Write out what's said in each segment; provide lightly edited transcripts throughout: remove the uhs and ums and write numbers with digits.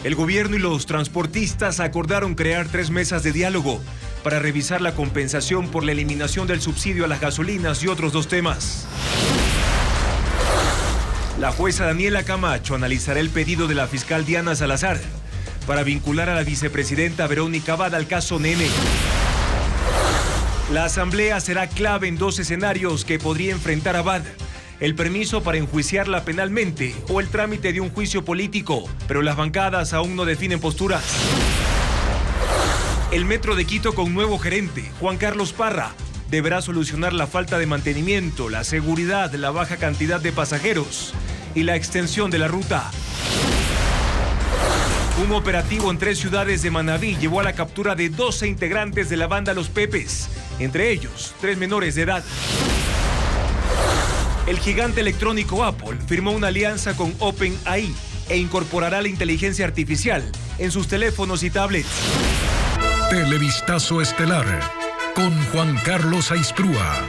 El gobierno y los transportistas acordaron crear 3 mesas de diálogo para revisar la compensación por la eliminación del subsidio a las gasolinas y otros 2 temas. La jueza Daniela Camacho analizará el pedido de la fiscal Diana Salazar para vincular a la vicepresidenta Verónica Abad al caso Nene. La asamblea será clave en 2 escenarios que podría enfrentar Abad: el permiso para enjuiciarla penalmente o el trámite de un juicio político, pero las bancadas aún no definen posturas. El Metro de Quito con nuevo gerente, Juan Carlos Parra, deberá solucionar la falta de mantenimiento, la seguridad, la baja cantidad de pasajeros y la extensión de la ruta. Un operativo en 3 ciudades de Manabí llevó a la captura de 12 integrantes de la banda Los Pepes, entre ellos 3 menores de edad. El gigante electrónico Apple firmó una alianza con OpenAI e incorporará la inteligencia artificial en sus teléfonos y tablets. Televistazo estelar con Juan Carlos Aisprúa.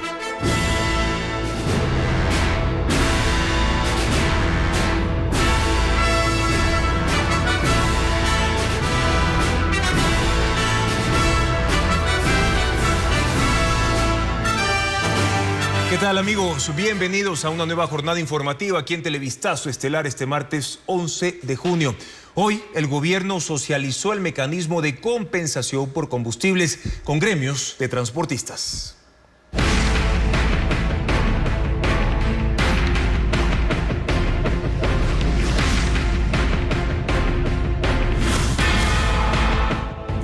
¿Qué tal, amigos? Bienvenidos a una nueva jornada informativa aquí en Televistazo Estelar este martes 11 de junio. Hoy el gobierno socializó el mecanismo de compensación por combustibles con gremios de transportistas.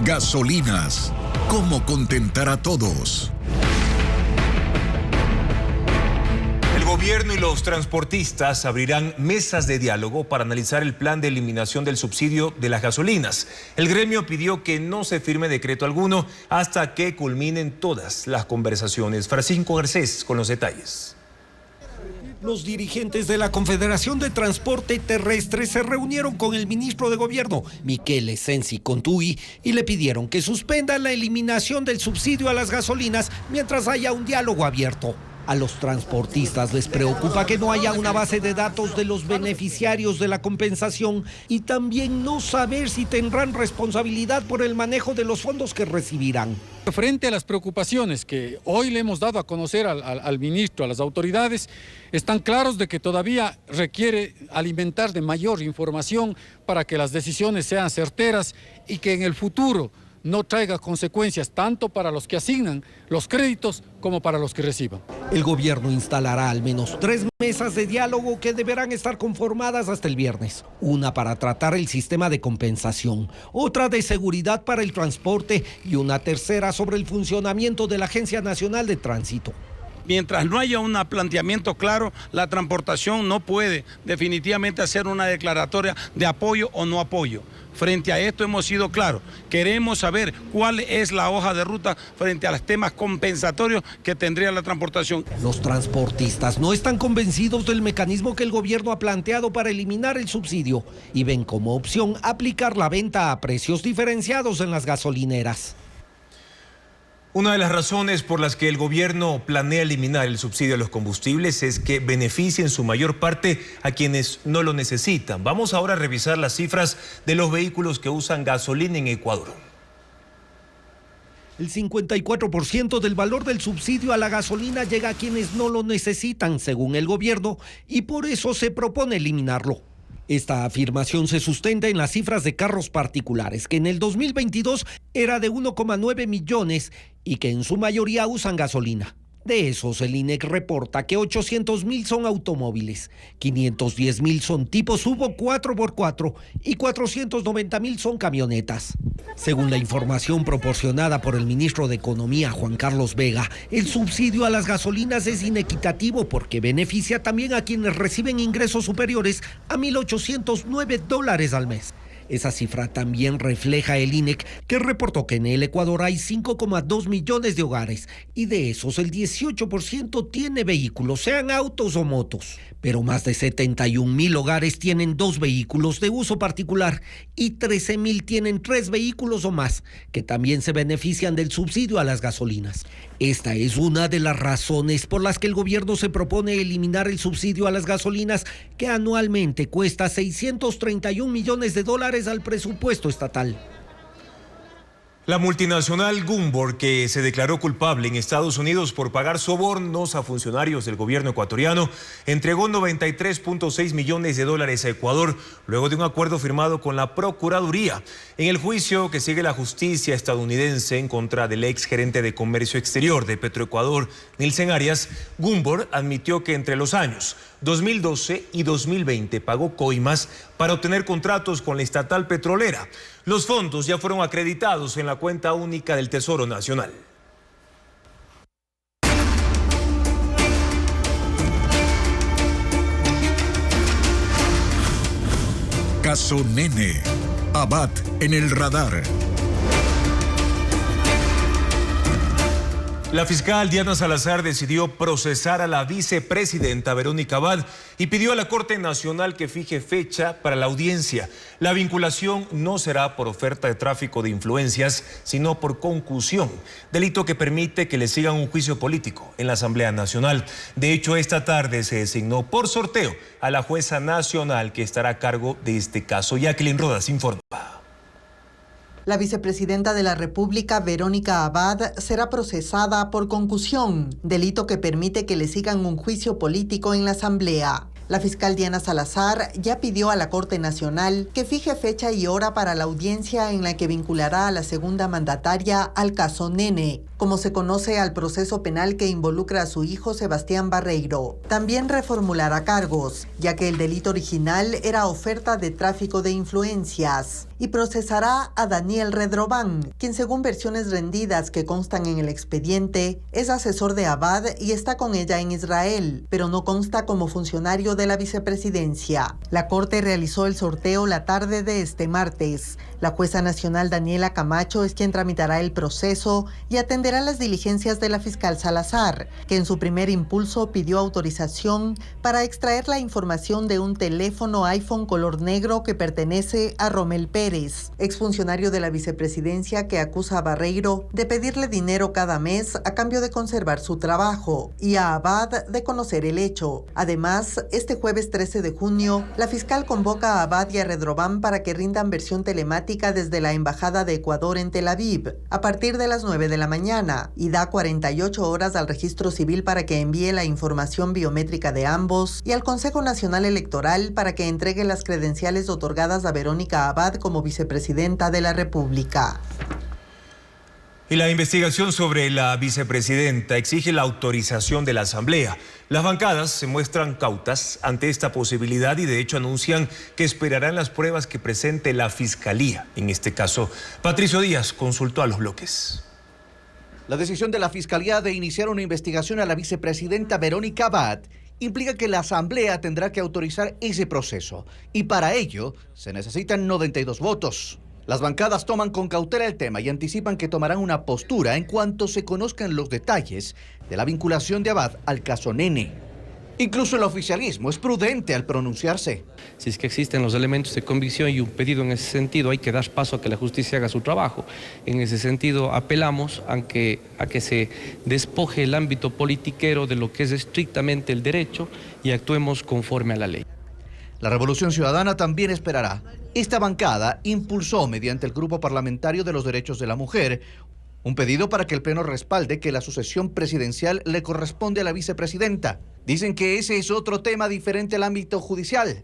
Gasolinas. ¿Cómo contentar a todos? El gobierno y los transportistas abrirán mesas de diálogo para analizar el plan de eliminación del subsidio de las gasolinas. El gremio pidió que no se firme decreto alguno hasta que culminen todas las conversaciones. Francisco Garcés con los detalles. Los dirigentes de la Confederación de Transporte Terrestre se reunieron con el ministro de Gobierno, Miquel Sensi Contuy, y le pidieron que suspenda la eliminación del subsidio a las gasolinas mientras haya un diálogo abierto. A los transportistas les preocupa que no haya una base de datos de los beneficiarios de la compensación y también no saber si tendrán responsabilidad por el manejo de los fondos que recibirán. Frente a las preocupaciones que hoy le hemos dado a conocer al ministro, a las autoridades, están claros de que todavía requiere alimentar de mayor información para que las decisiones sean certeras y que en el futuro no traiga consecuencias tanto para los que asignan los créditos como para los que reciban. El gobierno instalará al menos 3 mesas de diálogo que deberán estar conformadas hasta el viernes. Una para tratar el sistema de compensación, otra de seguridad para el transporte y una tercera sobre el funcionamiento de la Agencia Nacional de Tránsito. Mientras no haya un planteamiento claro, la transportación no puede definitivamente hacer una declaratoria de apoyo o no apoyo. Frente a esto hemos sido claros. Queremos saber cuál es la hoja de ruta frente a los temas compensatorios que tendría la transportación. Los transportistas no están convencidos del mecanismo que el gobierno ha planteado para eliminar el subsidio y ven como opción aplicar la venta a precios diferenciados en las gasolineras. Una de las razones por las que el gobierno planea eliminar el subsidio a los combustibles es que beneficie en su mayor parte a quienes no lo necesitan. Vamos ahora a revisar las cifras de los vehículos que usan gasolina en Ecuador. El 54% del valor del subsidio a la gasolina llega a quienes no lo necesitan, según el gobierno, y por eso se propone eliminarlo. Esta afirmación se sustenta en las cifras de carros particulares, que en el 2022 era de 1,9 millones y que en su mayoría usan gasolina. De esos, el INEC reporta que 800,000 son automóviles, 510,000 son tipo SUV 4x4 y 490,000 son camionetas. Según la información proporcionada por el ministro de Economía, Juan Carlos Vega, el subsidio a las gasolinas es inequitativo porque beneficia también a quienes reciben ingresos superiores a $1,809 al mes. Esa cifra también refleja el INEC, que reportó que en el Ecuador hay 5,2 millones de hogares y de esos el 18% tiene vehículos, sean autos o motos. Pero más de 71,000 hogares tienen 2 vehículos de uso particular y 13,000 tienen 3 vehículos o más, que también se benefician del subsidio a las gasolinas. Esta es una de las razones por las que el gobierno se propone eliminar el subsidio a las gasolinas, que anualmente cuesta $631 millones menores al presupuesto estatal. La multinacional Gunvor, que se declaró culpable en Estados Unidos por pagar sobornos a funcionarios del gobierno ecuatoriano, entregó 93.6 millones de dólares a Ecuador luego de un acuerdo firmado con la Procuraduría. En el juicio que sigue la justicia estadounidense en contra del ex gerente de Comercio Exterior de Petroecuador, Nilsen Arias, Gunvor admitió que entre los años 2012 y 2020 pagó coimas para obtener contratos con la estatal petrolera. Los fondos ya fueron acreditados en la cuenta única del Tesoro Nacional. Caso Nene. Abad en el radar. La fiscal Diana Salazar decidió procesar a la vicepresidenta Verónica Abad y pidió a la Corte Nacional que fije fecha para la audiencia. La vinculación no será por oferta de tráfico de influencias, sino por concusión, delito que permite que le sigan un juicio político en la Asamblea Nacional. De hecho, esta tarde se designó por sorteo a la jueza nacional que estará a cargo de este caso. Jacqueline Rodas informa. La vicepresidenta de la República, Verónica Abad, será procesada por concusión, delito que permite que le sigan un juicio político en la Asamblea. La fiscal Diana Salazar ya pidió a la Corte Nacional que fije fecha y hora para la audiencia en la que vinculará a la segunda mandataria al caso Nene, como se conoce al proceso penal que involucra a su hijo Sebastián Barreiro. También reformulará cargos, ya que el delito original era oferta de tráfico de influencias, y procesará a Daniel Redrobán, quien según versiones rendidas que constan en el expediente, es asesor de Abad y está con ella en Israel, pero no consta como funcionario de la vicepresidencia. La Corte realizó el sorteo la tarde de este martes. La jueza nacional Daniela Camacho es quien tramitará el proceso y atenderá las diligencias de la fiscal Salazar, que en su primer impulso pidió autorización para extraer la información de un teléfono iPhone color negro que pertenece a Romel Pérez, exfuncionario de la vicepresidencia que acusa a Barreiro de pedirle dinero cada mes a cambio de conservar su trabajo y a Abad de conocer el hecho. Además, este jueves 13 de junio, la fiscal convoca a Abad y a Redrobán para que rindan versión telemática desde la Embajada de Ecuador en Tel Aviv a partir de las 9 de la mañana y da 48 horas al Registro Civil para que envíe la información biométrica de ambos y al Consejo Nacional Electoral para que entregue las credenciales otorgadas a Verónica Abad como vicepresidenta de la República. Y la investigación sobre la vicepresidenta exige la autorización de la Asamblea. Las bancadas se muestran cautas ante esta posibilidad y de hecho anuncian que esperarán las pruebas que presente la Fiscalía. En este caso, Patricio Díaz consultó a los bloques. La decisión de la Fiscalía de iniciar una investigación a la vicepresidenta Verónica Abad implica que la Asamblea tendrá que autorizar ese proceso y para ello se necesitan 92 votos. Las bancadas toman con cautela el tema y anticipan que tomarán una postura en cuanto se conozcan los detalles de la vinculación de Abad al caso Nene. Incluso el oficialismo es prudente al pronunciarse. Si es que existen los elementos de convicción y un pedido en ese sentido, hay que dar paso a que la justicia haga su trabajo. En ese sentido, apelamos a que se despoje el ámbito politiquero de lo que es estrictamente el derecho y actuemos conforme a la ley. La Revolución Ciudadana también esperará. Esta bancada impulsó mediante el Grupo Parlamentario de los Derechos de la Mujer un pedido para que el Pleno respalde que la sucesión presidencial le corresponde a la vicepresidenta. Dicen que ese es otro tema diferente al ámbito judicial.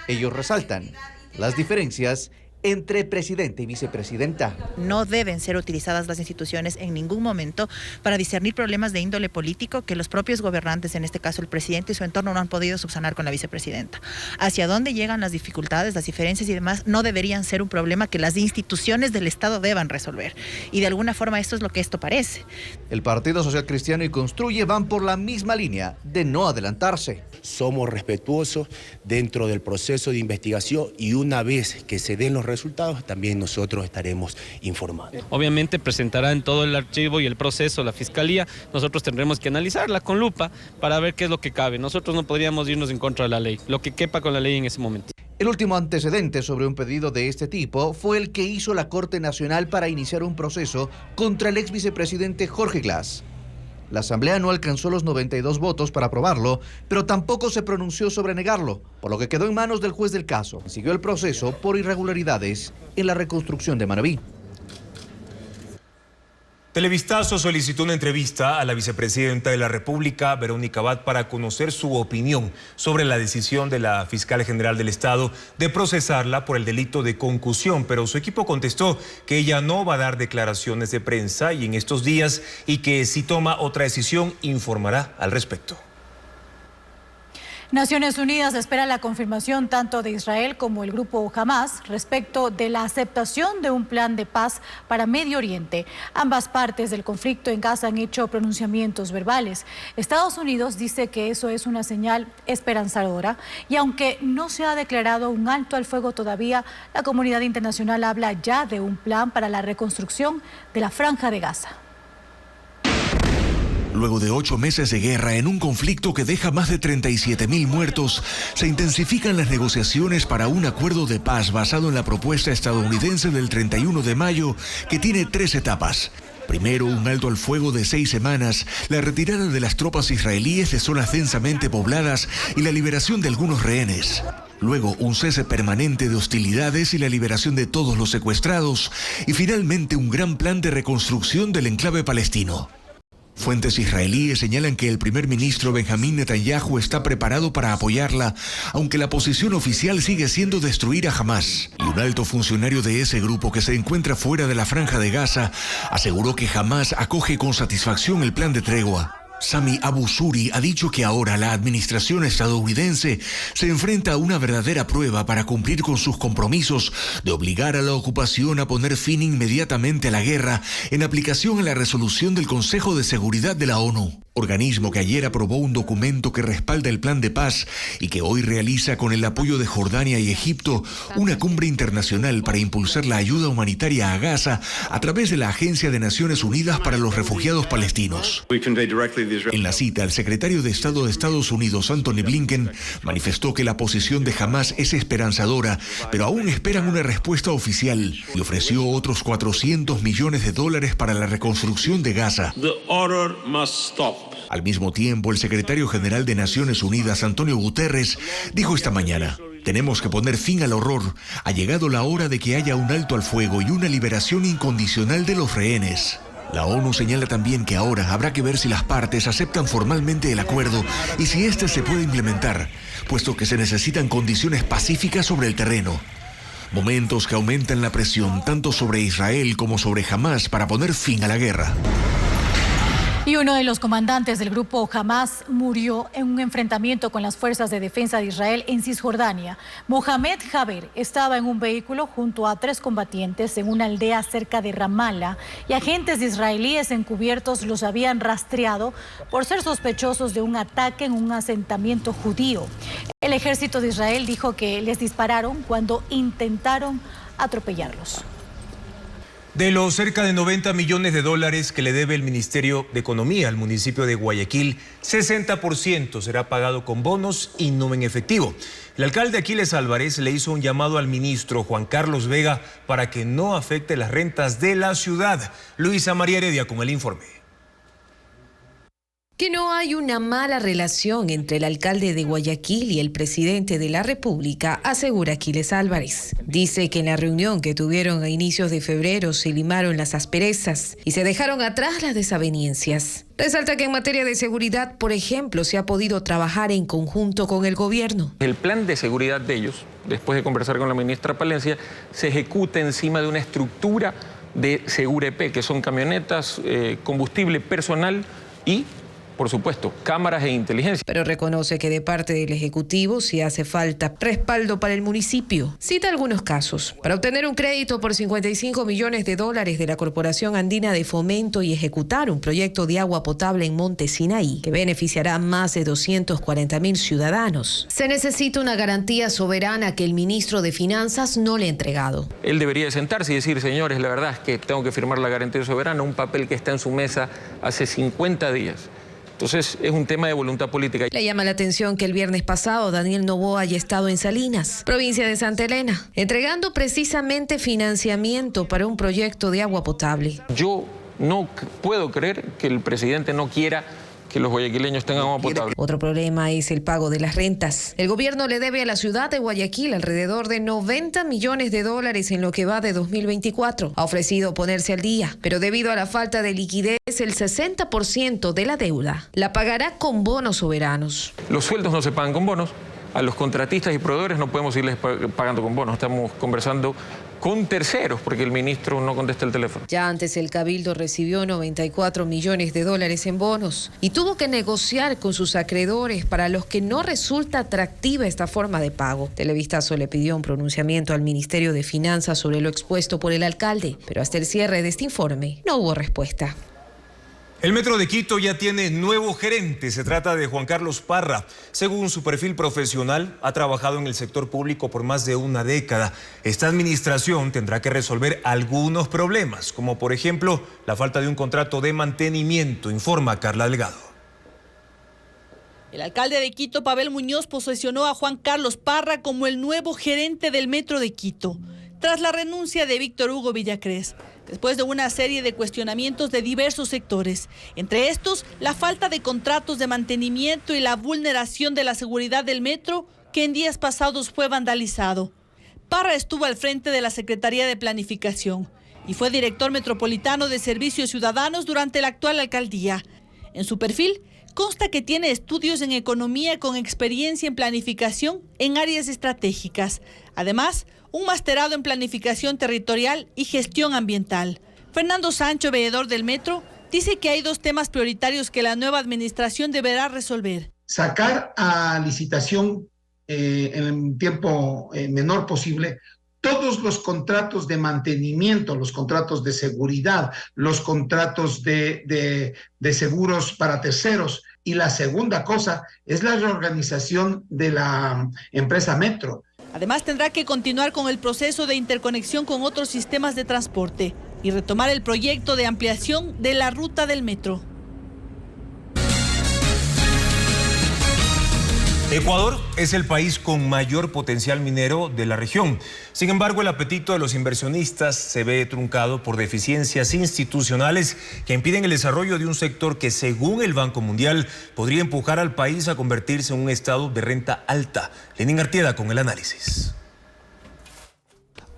Ellos resaltan las diferencias entre presidente y vicepresidenta. No deben ser utilizadas las instituciones en ningún momento para discernir problemas de índole político que los propios gobernantes, en este caso el presidente y su entorno, no han podido subsanar con la vicepresidenta. Hacia dónde llegan las dificultades, las diferencias y demás no deberían ser un problema que las instituciones del Estado deban resolver. Y de alguna forma esto es lo que esto parece. El Partido Social Cristiano y Construye van por la misma línea de no adelantarse. Somos respetuosos dentro del proceso de investigación y una vez que se den los resultados también nosotros estaremos informando. Obviamente presentarán todo el archivo y el proceso la Fiscalía, nosotros tendremos que analizarla con lupa para ver qué es lo que cabe. Nosotros no podríamos irnos en contra de la ley, lo que quepa con la ley en ese momento. El último antecedente sobre un pedido de este tipo fue el que hizo la Corte Nacional para iniciar un proceso contra el ex vicepresidente Jorge Glass. La Asamblea no alcanzó los 92 votos para aprobarlo, pero tampoco se pronunció sobre negarlo, por lo que quedó en manos del juez del caso. Siguió el proceso por irregularidades en la reconstrucción de Manabí. Televistazo solicitó una entrevista a la vicepresidenta de la República, Verónica Abad, para conocer su opinión sobre la decisión de la fiscal general del Estado de procesarla por el delito de concusión, pero su equipo contestó que ella no va a dar declaraciones de prensa y en estos días, y que si toma otra decisión informará al respecto. Naciones Unidas espera la confirmación tanto de Israel como el grupo Hamas respecto de la aceptación de un plan de paz para Medio Oriente. Ambas partes del conflicto en Gaza han hecho pronunciamientos verbales. Estados Unidos dice que eso es una señal esperanzadora y aunque no se ha declarado un alto al fuego todavía, la comunidad internacional habla ya de un plan para la reconstrucción de la Franja de Gaza. Luego de 8 meses de guerra en un conflicto que deja más de 37.000 muertos, se intensifican las negociaciones para un acuerdo de paz basado en la propuesta estadounidense del 31 de mayo, que tiene 3 etapas. Primero, un alto al fuego de 6 semanas, la retirada de las tropas israelíes de zonas densamente pobladas y la liberación de algunos rehenes. Luego, un cese permanente de hostilidades y la liberación de todos los secuestrados. Y finalmente, un gran plan de reconstrucción del enclave palestino. Fuentes israelíes señalan que el primer ministro Benjamín Netanyahu está preparado para apoyarla, aunque la posición oficial sigue siendo destruir a Hamas. Y un alto funcionario de ese grupo que se encuentra fuera de la Franja de Gaza aseguró que Hamas acoge con satisfacción el plan de tregua. Sami Abu Suri ha dicho que ahora la administración estadounidense se enfrenta a una verdadera prueba para cumplir con sus compromisos de obligar a la ocupación a poner fin inmediatamente a la guerra en aplicación a la resolución del Consejo de Seguridad de la ONU, organismo que ayer aprobó un documento que respalda el plan de paz y que hoy realiza con el apoyo de Jordania y Egipto una cumbre internacional para impulsar la ayuda humanitaria a Gaza a través de la Agencia de Naciones Unidas para los Refugiados Palestinos. En la cita, el secretario de Estado de Estados Unidos, Antony Blinken, manifestó que la posición de Hamas es esperanzadora, pero aún esperan una respuesta oficial y ofreció otros $400 millones para la reconstrucción de Gaza. Al mismo tiempo, el secretario general de Naciones Unidas, Antonio Guterres, dijo esta mañana: tenemos que poner fin al horror. Ha llegado la hora de que haya un alto al fuego y una liberación incondicional de los rehenes. La ONU señala también que ahora habrá que ver si las partes aceptan formalmente el acuerdo y si éste se puede implementar, puesto que se necesitan condiciones pacíficas sobre el terreno. Momentos que aumentan la presión tanto sobre Israel como sobre Hamas para poner fin a la guerra. Y uno de los comandantes del grupo Hamas murió en un enfrentamiento con las fuerzas de defensa de Israel en Cisjordania. Mohamed Jaber estaba en un vehículo junto a 3 combatientes en una aldea cerca de Ramallah y agentes israelíes encubiertos los habían rastreado por ser sospechosos de un ataque en un asentamiento judío. El ejército de Israel dijo que les dispararon cuando intentaron atropellarlos. De los cerca de $90 millones que le debe el Ministerio de Economía al municipio de Guayaquil, 60% será pagado con bonos y no en efectivo. El alcalde Aquiles Álvarez le hizo un llamado al ministro Juan Carlos Vega para que no afecte las rentas de la ciudad. Luisa María Heredia con el informe. Que no hay una mala relación entre el alcalde de Guayaquil y el presidente de la República, asegura Aquiles Álvarez. Dice que en la reunión que tuvieron a inicios de febrero se limaron las asperezas y se dejaron atrás las desavenencias. Resalta que en materia de seguridad, por ejemplo, se ha podido trabajar en conjunto con el gobierno. El plan de seguridad de ellos, después de conversar con la ministra Palencia, se ejecuta encima de una estructura de Segurep, que son camionetas, combustible, personal y, por supuesto, cámaras e inteligencia. Pero reconoce que de parte del Ejecutivo sí hace falta respaldo para el municipio. Cita algunos casos. Para obtener un crédito por $55 millones de la Corporación Andina de Fomento y ejecutar un proyecto de agua potable en Monte Sinaí, que beneficiará a más de 240.000 ciudadanos. Se necesita una garantía soberana que el ministro de Finanzas no le ha entregado. Él debería de sentarse y decir: señores, la verdad es que tengo que firmar la garantía soberana, un papel que está en su mesa hace 50 días. Entonces, es un tema de voluntad política. Le llama la atención que el viernes pasado Daniel Noboa haya estado en Salinas, provincia de Santa Elena, entregando precisamente financiamiento para un proyecto de agua potable. Yo No puedo creer que el presidente no quiera que los guayaquileños tengan agua potable. Otro problema es el pago de las rentas. El gobierno le debe a la ciudad de Guayaquil alrededor de 90 millones de dólares en lo que va de 2024. Ha ofrecido ponerse al día, pero debido a la falta de liquidez, el 60% de la deuda la pagará con bonos soberanos. Los sueldos no se pagan con bonos. A los contratistas y proveedores no podemos irles pagando con bonos. Estamos conversando con terceros porque el ministro no contesta el teléfono. Ya antes el Cabildo recibió 94 millones de dólares en bonos y tuvo que negociar con sus acreedores para los que no resulta atractiva esta forma de pago. Televistazo le pidió un pronunciamiento al Ministerio de Finanzas sobre lo expuesto por el alcalde, pero hasta el cierre de este informe no hubo respuesta. El Metro de Quito ya tiene nuevo gerente, se trata de Juan Carlos Parra. Según su perfil profesional, ha trabajado en el sector público por más de una década. Esta administración tendrá que resolver algunos problemas, como por ejemplo la falta de un contrato de mantenimiento, informa Carla Delgado. El alcalde de Quito, Pavel Muñoz, posesionó a Juan Carlos Parra como el nuevo gerente del Metro de Quito, tras la renuncia de Víctor Hugo Villacrés, después de una serie de cuestionamientos de diversos sectores, entre estos la falta de contratos de mantenimiento y la vulneración de la seguridad del metro, que en días pasados fue vandalizado. Parra estuvo al frente de la Secretaría de Planificación y fue director metropolitano de Servicios Ciudadanos durante la actual alcaldía. En su perfil consta que tiene estudios en economía con experiencia en planificación en áreas estratégicas. Además, un masterado en planificación territorial y gestión ambiental. Fernando Sancho, veedor del metro, dice que hay dos temas prioritarios que la nueva administración deberá resolver. Sacar a licitación en el tiempo menor posible todos los contratos de mantenimiento, los contratos de seguridad, los contratos de seguros para terceros. Y la segunda cosa es la reorganización de la empresa Metro. Además, tendrá que continuar con el proceso de interconexión con otros sistemas de transporte y retomar el proyecto de ampliación de la ruta del metro. Ecuador es el país con mayor potencial minero de la región. Sin embargo, el apetito de los inversionistas se ve truncado por deficiencias institucionales que impiden el desarrollo de un sector que, según el Banco Mundial, podría empujar al país a convertirse en un estado de renta alta. Lenín Artieda con el análisis.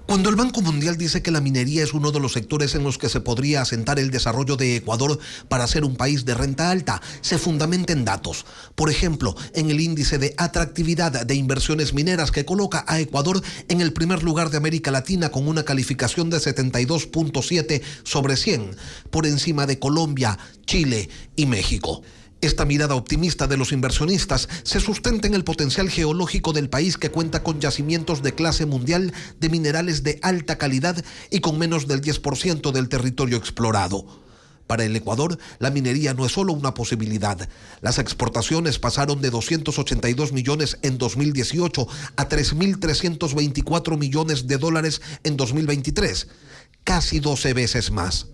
Cuando el Banco Mundial dice que la minería es uno de los sectores en los que se podría asentar el desarrollo de Ecuador para ser un país de renta alta, se fundamenta en datos. Por ejemplo, en el índice de atractividad de inversiones mineras que coloca a Ecuador en el primer lugar de América Latina con una calificación de 72.7 sobre 100, por encima de Colombia, Chile y México. Esta mirada optimista de los inversionistas se sustenta en el potencial geológico del país, que cuenta con yacimientos de clase mundial de minerales de alta calidad y con menos del 10% del territorio explorado. Para el Ecuador, la minería no es solo una posibilidad. Las exportaciones pasaron de 282 millones en 2018 a 3.324 millones de dólares en 2023, casi 12 veces más.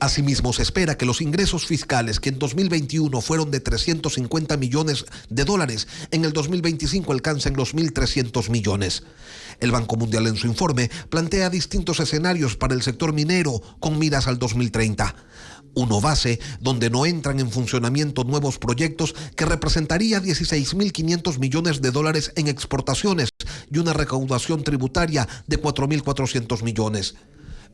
Asimismo, se espera que los ingresos fiscales, que en 2021 fueron de 350 millones de dólares, en el 2025 alcancen los 1.300 millones. El Banco Mundial, en su informe, plantea distintos escenarios para el sector minero con miras al 2030. Uno base, donde no entran en funcionamiento nuevos proyectos, que representaría 16.500 millones de dólares en exportaciones y una recaudación tributaria de 4.400 millones.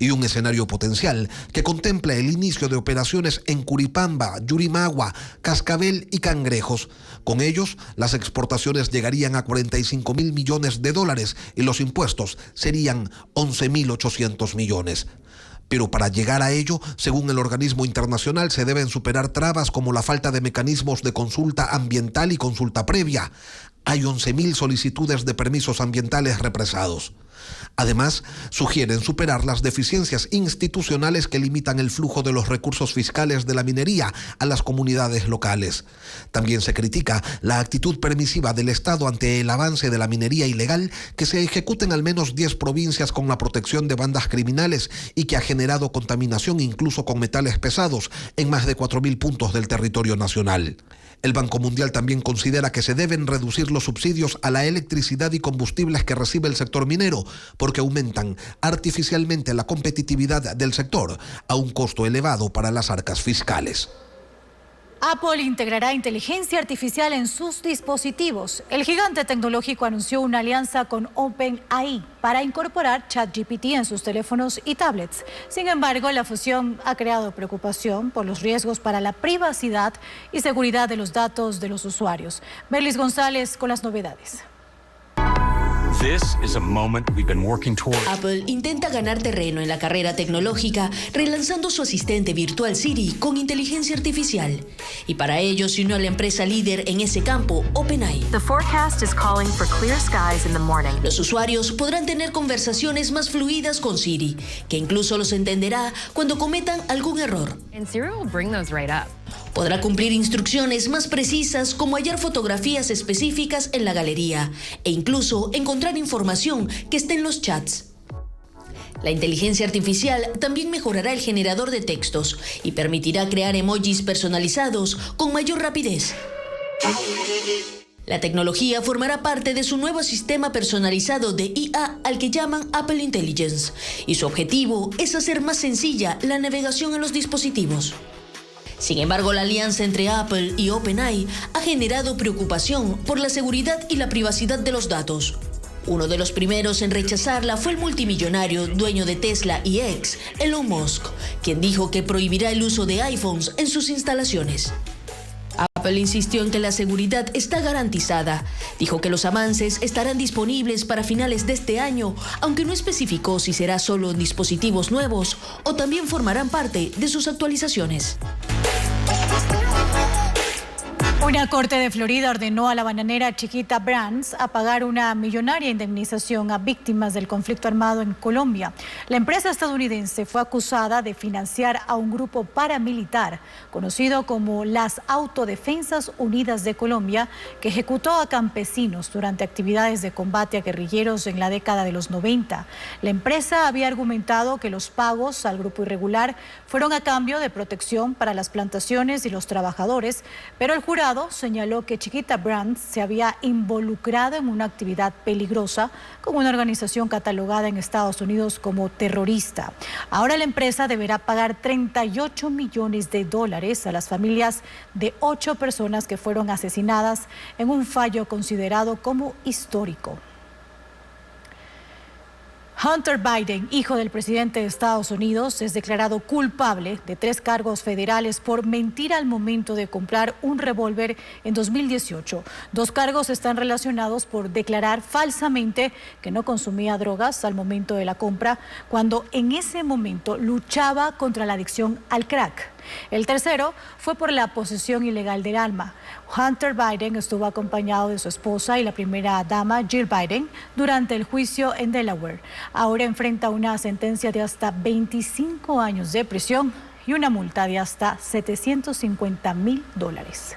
Y un escenario potencial que contempla el inicio de operaciones en Curipamba, Yurimagua, Cascabel y Cangrejos. Con ellos, las exportaciones llegarían a 45.000 millones de dólares y los impuestos serían 11.800 millones. Pero para llegar a ello, según el organismo internacional, se deben superar trabas como la falta de mecanismos de consulta ambiental y consulta previa. Hay 11.000 solicitudes de permisos ambientales represados. Además, sugieren superar las deficiencias institucionales que limitan el flujo de los recursos fiscales de la minería a las comunidades locales. También se critica la actitud permisiva del Estado ante el avance de la minería ilegal, que se ejecuta en al menos 10 provincias con la protección de bandas criminales y que ha generado contaminación incluso con metales pesados en más de 4.000 puntos del territorio nacional. El Banco Mundial también considera que se deben reducir los subsidios a la electricidad y combustibles que recibe el sector minero, porque aumentan artificialmente la competitividad del sector a un costo elevado para las arcas fiscales. Apple integrará inteligencia artificial en sus dispositivos. El gigante tecnológico anunció una alianza con OpenAI para incorporar ChatGPT en sus teléfonos y tablets. Sin embargo, la fusión ha creado preocupación por los riesgos para la privacidad y seguridad de los datos de los usuarios. Berlis González con las novedades. Apple intenta ganar terreno en la carrera tecnológica relanzando su asistente virtual Siri con inteligencia artificial. Y para ello se unió a la empresa líder en ese campo, OpenAI. Los usuarios podrán tener conversaciones más fluidas con Siri, que incluso los entenderá cuando cometan algún error. Podrá cumplir instrucciones más precisas como hallar fotografías específicas en la galería e incluso encontrar información que esté en los chats. La inteligencia artificial también mejorará el generador de textos y permitirá crear emojis personalizados con mayor rapidez. La tecnología formará parte de su nuevo sistema personalizado de IA al que llaman Apple Intelligence, y su objetivo es hacer más sencilla la navegación en los dispositivos. Sin embargo, la alianza entre Apple y OpenAI ha generado preocupación por la seguridad y la privacidad de los datos. Uno de los primeros en rechazarla fue el multimillonario dueño de Tesla y X, Elon Musk, quien dijo que prohibirá el uso de iPhones en sus instalaciones. Apple insistió en que la seguridad está garantizada. Dijo que los avances estarán disponibles para finales de este año, aunque no especificó si será solo en dispositivos nuevos o también formarán parte de sus actualizaciones. Una corte de Florida ordenó a la bananera Chiquita Brands a pagar una millonaria indemnización a víctimas del conflicto armado en Colombia. La empresa estadounidense fue acusada de financiar a un grupo paramilitar conocido como las Autodefensas Unidas de Colombia, que ejecutó a campesinos durante actividades de combate a guerrilleros en la década de los 90. La empresa había argumentado que los pagos al grupo irregular fueron a cambio de protección para las plantaciones y los trabajadores, pero el jurado señaló que Chiquita Brands se había involucrado en una actividad peligrosa con una organización catalogada en Estados Unidos como terrorista. Ahora la empresa deberá pagar $38 millones a las familias de 8 personas que fueron asesinadas en un fallo considerado como histórico. Hunter Biden, hijo del presidente de Estados Unidos, es declarado culpable de 3 cargos federales por mentir al momento de comprar un revólver en 2018. 2 cargos están relacionados por declarar falsamente que no consumía drogas al momento de la compra, cuando en ese momento luchaba contra la adicción al crack. El tercero fue por la posesión ilegal del arma. Hunter Biden estuvo acompañado de su esposa y la primera dama, Jill Biden, durante el juicio en Delaware. Ahora enfrenta una sentencia de hasta 25 años de prisión y una multa de hasta $750,000.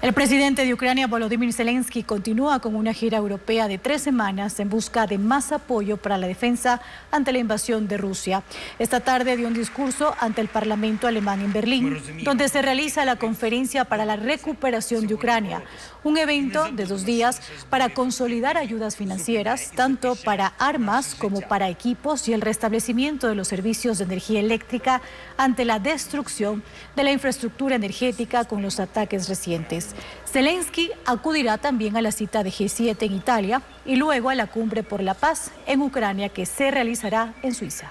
El presidente de Ucrania, Volodymyr Zelensky, continúa con una gira europea de 3 semanas en busca de más apoyo para la defensa ante la invasión de Rusia. Esta tarde dio un discurso ante el Parlamento alemán en Berlín, donde se realiza la Conferencia para la Recuperación de Ucrania, un evento de 2 días para consolidar ayudas financieras, tanto para armas como para equipos y el restablecimiento de los servicios de energía eléctrica ante la destrucción de la infraestructura energética con los ataques recientes. Zelensky acudirá también a la cita de G7 en Italia y luego a la Cumbre por la Paz en Ucrania, que se realizará en Suiza.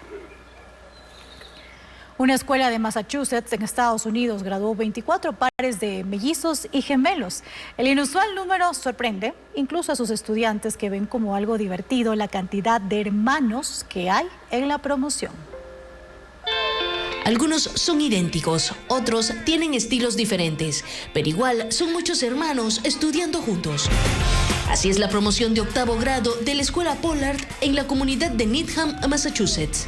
Una escuela de Massachusetts, en Estados Unidos, graduó 24 pares de mellizos y gemelos. El inusual número sorprende incluso a sus estudiantes, que ven como algo divertido la cantidad de hermanos que hay en la promoción. Algunos son idénticos, otros tienen estilos diferentes, pero igual son muchos hermanos estudiando juntos. Así es la promoción de 8º grado de la escuela Pollard en la comunidad de Needham, Massachusetts.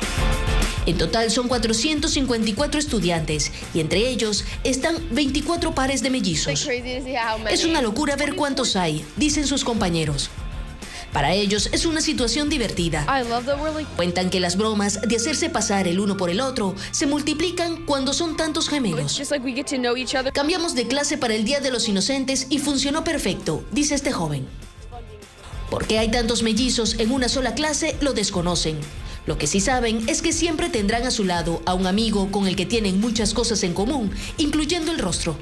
En total son 454 estudiantes y entre ellos están 24 pares de mellizos. Es una locura ver cuántos hay, dicen sus compañeros. Para ellos es una situación divertida. Cuentan que las bromas de hacerse pasar el uno por el otro se multiplican cuando son tantos gemelos. Cambiamos de clase para el Día de los Inocentes y funcionó perfecto, dice este joven. ¿Por qué hay tantos mellizos en una sola clase? Lo desconocen. Lo que sí saben es que siempre tendrán a su lado a un amigo con el que tienen muchas cosas en común, incluyendo el rostro.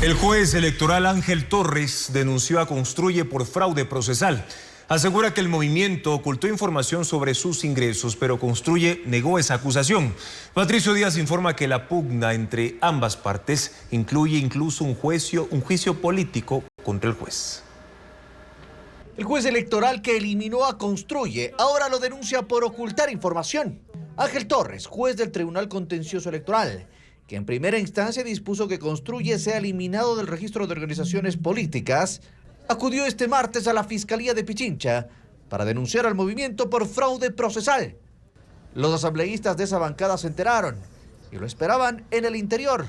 El juez electoral Ángel Torres denunció a Construye por fraude procesal. Asegura que el movimiento ocultó información sobre sus ingresos, pero Construye negó esa acusación. Patricio Díaz informa que la pugna entre ambas partes incluye incluso un juicio político contra el juez. El juez electoral que eliminó a Construye ahora lo denuncia por ocultar información. Ángel Torres, juez del Tribunal Contencioso Electoral, que en primera instancia dispuso que Construye sea eliminado del registro de organizaciones políticas, acudió este martes a la Fiscalía de Pichincha para denunciar al movimiento por fraude procesal. Los asambleístas de esa bancada se enteraron y lo esperaban en el interior.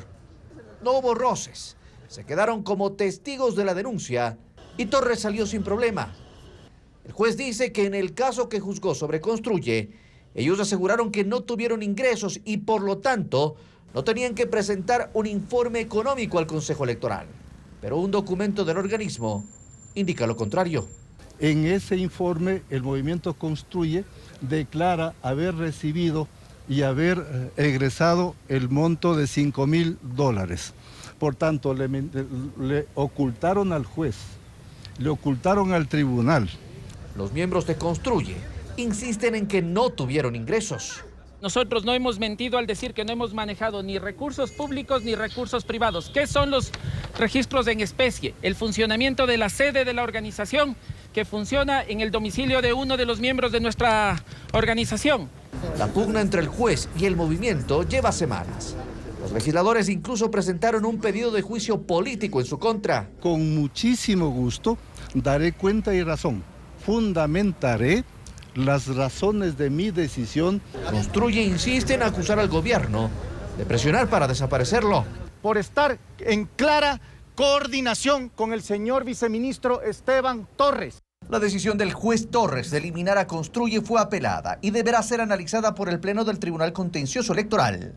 No hubo roces, se quedaron como testigos de la denuncia y Torres salió sin problema. El juez dice que en el caso que juzgó sobre Construye, ellos aseguraron que no tuvieron ingresos y por lo tanto no tenían que presentar un informe económico al Consejo Electoral. Pero un documento del organismo indica lo contrario. En ese informe, el movimiento Construye declara haber recibido y haber egresado el monto de $5,000. Por tanto, le ocultaron al juez, le ocultaron al tribunal. Los miembros de Construye insisten en que no tuvieron ingresos. Nosotros no hemos mentido al decir que no hemos manejado ni recursos públicos ni recursos privados. ¿Qué son los registros en especie? El funcionamiento de la sede de la organización que funciona en el domicilio de uno de los miembros de nuestra organización. La pugna entre el juez y el movimiento lleva semanas. Los legisladores incluso presentaron un pedido de juicio político en su contra. Con muchísimo gusto daré cuenta y razón. Fundamentaré las razones de mi decisión. Construye insiste en acusar al gobierno de presionar para desaparecerlo. Por estar en clara coordinación con el señor viceministro Esteban Torres. La decisión del juez Torres de eliminar a Construye fue apelada y deberá ser analizada por el Pleno del Tribunal Contencioso Electoral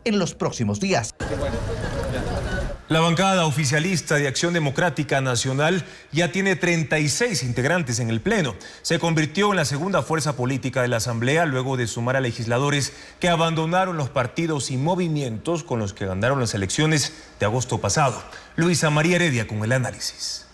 en los próximos días. La bancada oficialista de Acción Democrática Nacional ya tiene 36 integrantes en el Pleno. Se convirtió en la segunda fuerza política de la Asamblea luego de sumar a legisladores que abandonaron los partidos y movimientos con los que ganaron las elecciones de agosto pasado. Luisa María Heredia con el análisis.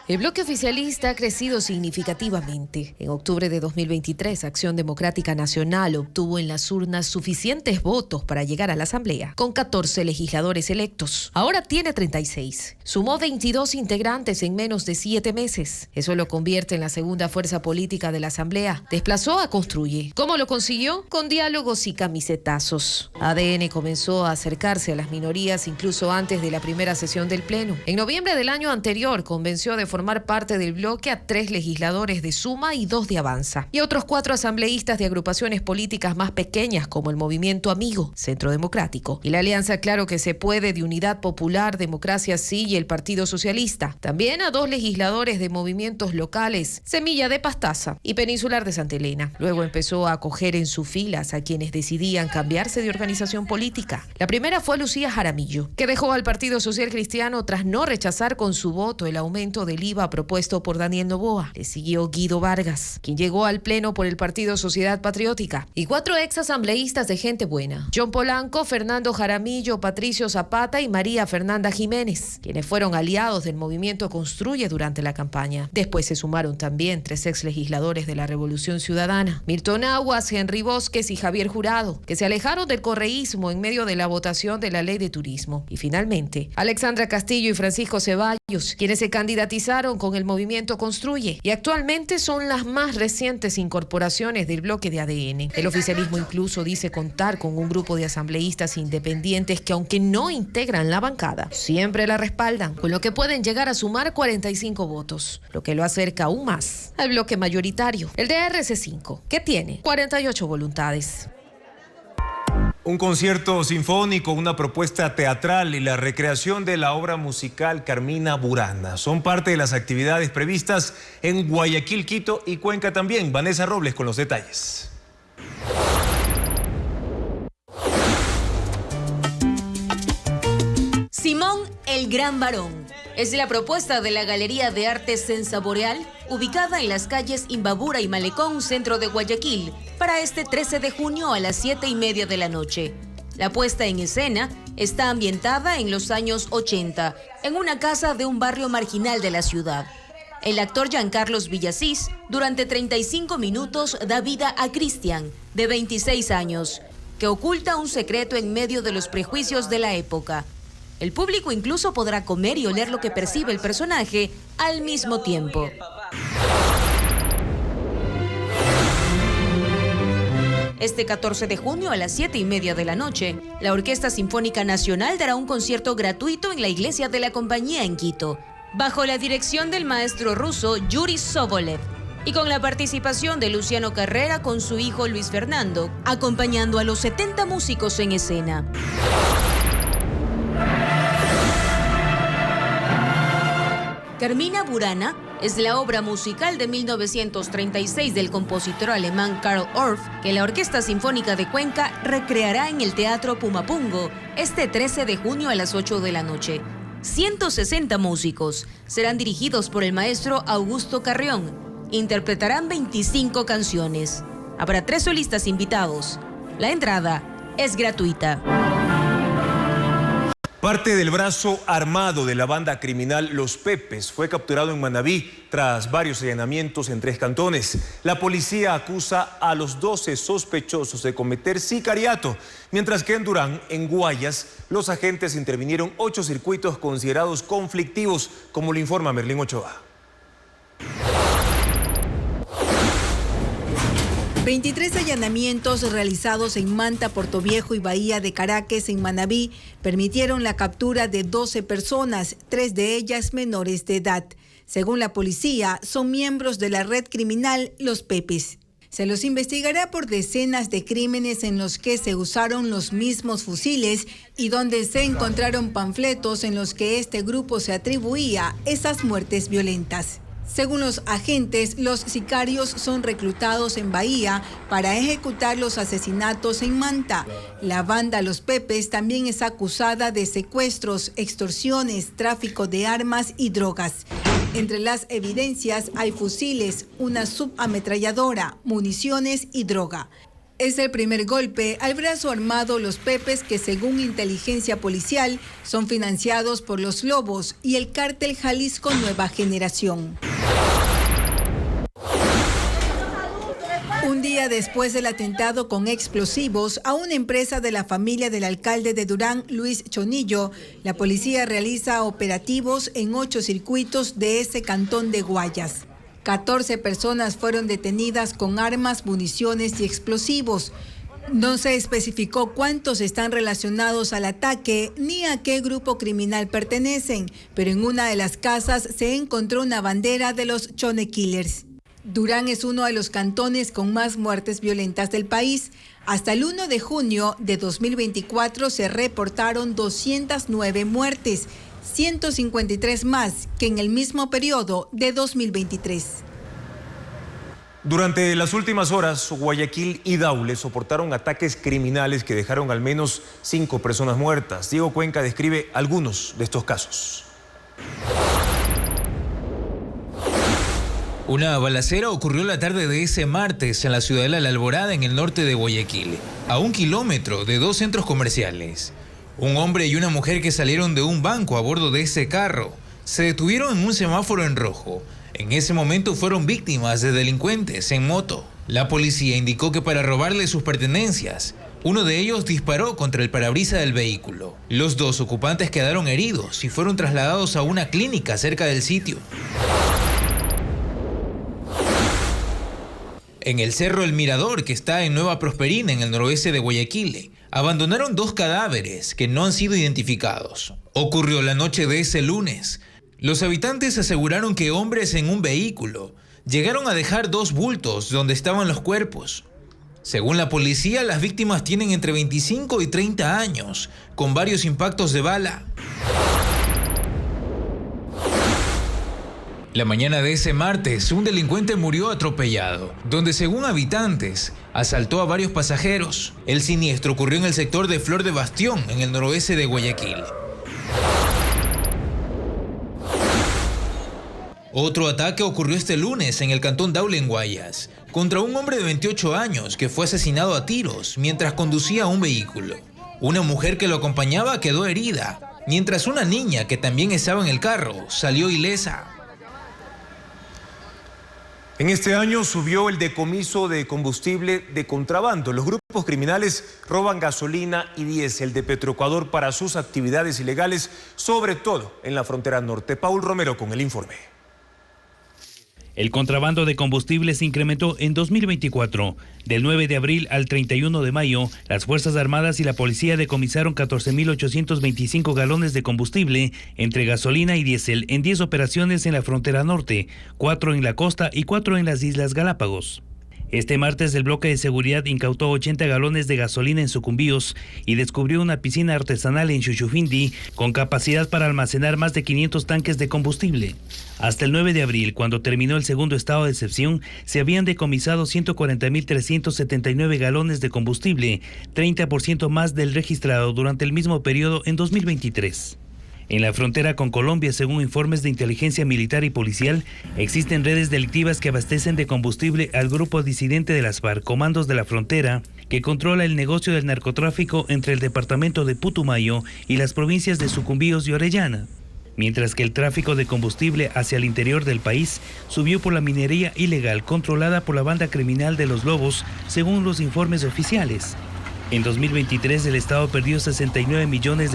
El bloque oficialista ha crecido significativamente. En octubre de 2023, Acción Democrática Nacional obtuvo en las urnas suficientes votos para llegar a la Asamblea, con 14 legisladores electos. Ahora tiene 36. Sumó 22 integrantes en menos de 7 meses. Eso lo convierte en la segunda fuerza política de la Asamblea. Desplazó a Construye. ¿Cómo lo consiguió? Con diálogos y camisetazos. ADN comenzó a acercarse a las minorías incluso antes de la primera sesión del Pleno. En noviembre del año anterior, convenció de formar parte del bloque a 3 legisladores de Suma y 2 de Avanza, y otros 4 asambleístas de agrupaciones políticas más pequeñas como el Movimiento Amigo, Centro Democrático, y la Alianza Claro que se puede de Unidad Popular, Democracia Sí y el Partido Socialista. También a 2 legisladores de movimientos locales, Semilla de Pastaza y Peninsular de Santa Elena. Luego empezó a acoger en sus filas a quienes decidían cambiarse de organización política. La primera fue Lucía Jaramillo, que dejó al Partido Social Cristiano tras no rechazar con su voto el aumento del IVA propuesto por Daniel Noboa. Le siguió Guido Vargas, quien llegó al Pleno por el Partido Sociedad Patriótica, y 4 ex asambleístas de gente buena: John Polanco, Fernando Jaramillo, Patricio Zapata y María Fernanda Jiménez, quienes fueron aliados del movimiento Construye durante la campaña. Después se sumaron también 3 ex legisladores de la Revolución Ciudadana: Milton Aguas, Henry Bosques y Javier Jurado, que se alejaron del correísmo en medio de la votación de la Ley de Turismo. Y finalmente, Alexandra Castillo y Francisco Ceballos, quienes se candidatizaron con el movimiento Construye y actualmente son las más recientes incorporaciones del bloque de ADN. El oficialismo incluso dice contar con un grupo de asambleístas independientes que, aunque no integran la bancada, siempre la respaldan, con lo que pueden llegar a sumar 45 votos, lo que lo acerca aún más al bloque mayoritario, el de RC5, que tiene 48 voluntades. Un concierto sinfónico, una propuesta teatral y la recreación de la obra musical Carmina Burana son parte de las actividades previstas en Guayaquil, Quito y Cuenca también. Vanessa Robles con los detalles. Simón, el gran varón. Es la propuesta de la Galería de Arte Sensaboreal, ubicada en las calles Imbabura y Malecón, centro de Guayaquil, para este 13 de junio a las 7:30 de la noche. La puesta en escena está ambientada en los años 80, en una casa de un barrio marginal de la ciudad. El actor Giancarlos Villasís, durante 35 minutos, da vida a Cristian, de 26 años, que oculta un secreto en medio de los prejuicios de la época. El público incluso podrá comer y oler lo que percibe el personaje al mismo tiempo. Este 14 de junio a las 7:30 de la noche, la Orquesta Sinfónica Nacional dará un concierto gratuito en la iglesia de la Compañía en Quito, bajo la dirección del maestro ruso Yuri Sobolev, y con la participación de Luciano Carrera con su hijo Luis Fernando, acompañando a los 70 músicos en escena. Carmina Burana es la obra musical de 1936 del compositor alemán Karl Orff, que la Orquesta Sinfónica de Cuenca recreará en el Teatro Pumapungo este 13 de junio a las 8 de la noche. 160 músicos serán dirigidos por el maestro Augusto Carrión. Interpretarán 25 canciones. Habrá 3 solistas invitados. La entrada es gratuita. Parte del brazo armado de la banda criminal Los Pepes fue capturado en Manabí tras varios allanamientos en 3 cantones. La policía acusa a los 12 sospechosos de cometer sicariato, mientras que en Durán, en Guayas, los agentes intervinieron 8 circuitos considerados conflictivos, como lo informa Merlín Ochoa. 23 allanamientos realizados en Manta, Puerto Viejo y Bahía de Caracas en Manabí permitieron la captura de 12 personas, 3 de ellas menores de edad. Según la policía, son miembros de la red criminal Los Pepes. Se los investigará por decenas de crímenes en los que se usaron los mismos fusiles y donde se encontraron panfletos en los que este grupo se atribuía esas muertes violentas. Según los agentes, los sicarios son reclutados en Bahía para ejecutar los asesinatos en Manta. La banda Los Pepes también es acusada de secuestros, extorsiones, tráfico de armas y drogas. Entre las evidencias hay fusiles, una subametralladora, municiones y droga. Es el primer golpe al brazo armado Los Pepes que, según inteligencia policial, son financiados por los Lobos y el cártel Jalisco Nueva Generación. Un día después del atentado con explosivos a una empresa de la familia del alcalde de Durán, Luis Chonillo, la policía realiza operativos en 8 circuitos de ese cantón de Guayas. 14 personas fueron detenidas con armas, municiones y explosivos. No se especificó cuántos están relacionados al ataque ni a qué grupo criminal pertenecen, pero en una de las casas se encontró una bandera de los Chone Killers. Durán es uno de los cantones con más muertes violentas del país. Hasta el 1 de junio de 2024 se reportaron 209 muertes, 153 más que en el mismo periodo de 2023. Durante las últimas horas, Guayaquil y Daule soportaron ataques criminales que dejaron al menos 5 personas muertas. Diego Cuenca describe algunos de estos casos. Una balacera ocurrió la tarde de ese martes en la ciudadela La Alborada, en el norte de Guayaquil, a 1 kilómetro de 2 centros comerciales. Un hombre y una mujer que salieron de un banco a bordo de ese carro se detuvieron en un semáforo en rojo. En ese momento fueron víctimas de delincuentes en moto. La policía indicó que para robarle sus pertenencias, uno de ellos disparó contra el parabrisas del vehículo. Los 2 ocupantes quedaron heridos y fueron trasladados a una clínica cerca del sitio. En el Cerro El Mirador, que está en Nueva Prosperina, en el noroeste de Guayaquil, abandonaron 2 cadáveres que no han sido identificados. Ocurrió la noche de ese lunes. Los habitantes aseguraron que hombres en un vehículo llegaron a dejar 2 bultos donde estaban los cuerpos. Según la policía, las víctimas tienen entre 25 y 30 años, con varios impactos de bala. La mañana de ese martes, un delincuente murió atropellado, donde según habitantes, asaltó a varios pasajeros. El siniestro ocurrió en el sector de Flor de Bastión, en el noroeste de Guayaquil. Otro ataque ocurrió este lunes en el cantón Daule, en Guayas, contra un hombre de 28 años que fue asesinado a tiros mientras conducía un vehículo. Una mujer que lo acompañaba quedó herida, mientras una niña que también estaba en el carro salió ilesa. En este año subió el decomiso de combustible de contrabando. Los grupos criminales roban gasolina y diésel de Petroecuador para sus actividades ilegales, sobre todo en la frontera norte. Paul Romero con el informe. El contrabando de combustible se incrementó en 2024. Del 9 de abril al 31 de mayo, las Fuerzas Armadas y la Policía decomisaron 14.825 galones de combustible entre gasolina y diésel en 10 operaciones en la frontera norte, 4 en la costa y 4 en las Islas Galápagos. Este martes el bloque de seguridad incautó 80 galones de gasolina en Sucumbíos y descubrió una piscina artesanal en Chuchufindi con capacidad para almacenar más de 500 tanques de combustible. Hasta el 9 de abril, cuando terminó el segundo estado de excepción, se habían decomisado 140.379 galones de combustible, 30% más del registrado durante el mismo periodo en 2023. En la frontera con Colombia, según informes de inteligencia militar y policial, existen redes delictivas que abastecen de combustible al grupo disidente de las FARC, Comandos de la Frontera, que controla el negocio del narcotráfico entre el departamento de Putumayo y las provincias de Sucumbíos y Orellana. Mientras que el tráfico de combustible hacia el interior del país subió por la minería ilegal controlada por la banda criminal de los Lobos, según los informes oficiales. En 2023 el Estado perdió $69 millones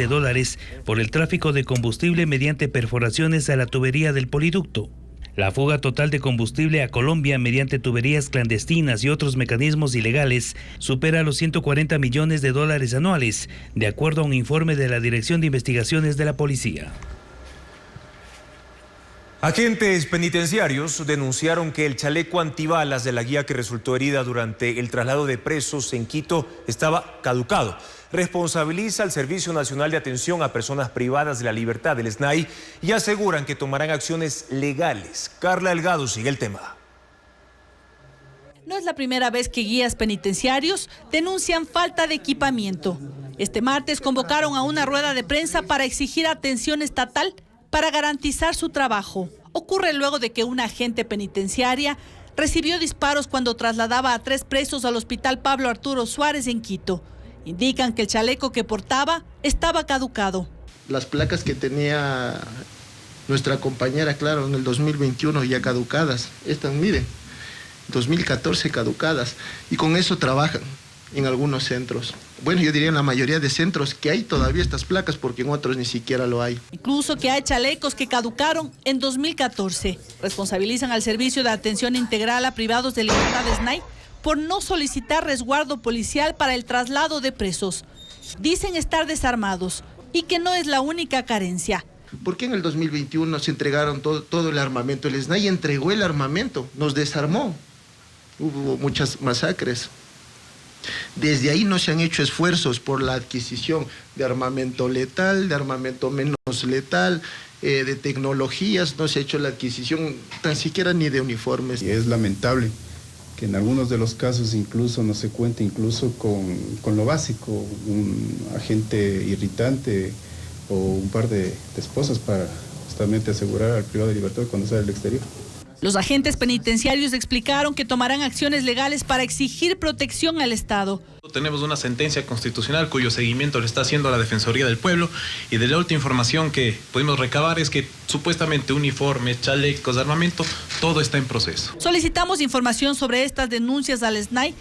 por el tráfico de combustible mediante perforaciones a la tubería del poliducto. La fuga total de combustible a Colombia mediante tuberías clandestinas y otros mecanismos ilegales supera los $140 millones anuales, de acuerdo a un informe de la Dirección de Investigaciones de la Policía. Agentes penitenciarios denunciaron que el chaleco antibalas de la guía que resultó herida durante el traslado de presos en Quito estaba caducado. Responsabiliza al Servicio Nacional de Atención a Personas Privadas de la Libertad, el SNAI, y aseguran que tomarán acciones legales. Carla Delgado sigue el tema. No es la primera vez que guías penitenciarios denuncian falta de equipamiento. Este martes convocaron a una rueda de prensa para exigir atención estatal para garantizar su trabajo. Ocurre luego de que una agente penitenciaria recibió disparos cuando trasladaba a 3 presos al Hospital Pablo Arturo Suárez en Quito. Indican que el chaleco que portaba estaba caducado. Las placas que tenía nuestra compañera, claro, en el 2021 ya caducadas. Estas, miren, 2014 caducadas. Y con eso trabajan en algunos centros. Bueno, yo diría en la mayoría de centros que hay todavía estas placas porque en otros ni siquiera lo hay. Incluso que hay chalecos que caducaron en 2014. Responsabilizan al Servicio de Atención Integral a Privados de Libertad SNAI por no solicitar resguardo policial para el traslado de presos. Dicen estar desarmados y que no es la única carencia. ¿Por qué en el 2021 se entregaron todo el armamento? El SNAI entregó el armamento, nos desarmó. Hubo muchas masacres. Desde ahí no se han hecho esfuerzos por la adquisición de armamento letal, de armamento menos letal, de tecnologías, no se ha hecho la adquisición tan siquiera ni de uniformes. Y es lamentable que en algunos de los casos incluso no se cuente incluso con lo básico, un agente irritante o un par de esposas para justamente asegurar al privado de libertad cuando sale al exterior. Los agentes penitenciarios explicaron que tomarán acciones legales para exigir protección al Estado. Tenemos una sentencia constitucional cuyo seguimiento le está haciendo la Defensoría del Pueblo y de la última información que pudimos recabar es que supuestamente uniformes, chalecos, armamento, todo está en proceso. Solicitamos información sobre estas denuncias al SNAI.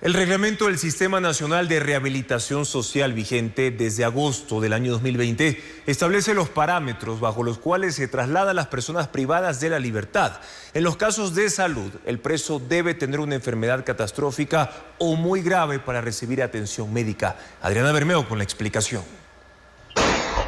El reglamento del Sistema Nacional de Rehabilitación Social vigente desde agosto del año 2020 establece los parámetros bajo los cuales se traslada a las personas privadas de la libertad. En los casos de salud, el preso debe tener una enfermedad catastrófica o muy grave para recibir atención médica. Adriana Bermeo con la explicación.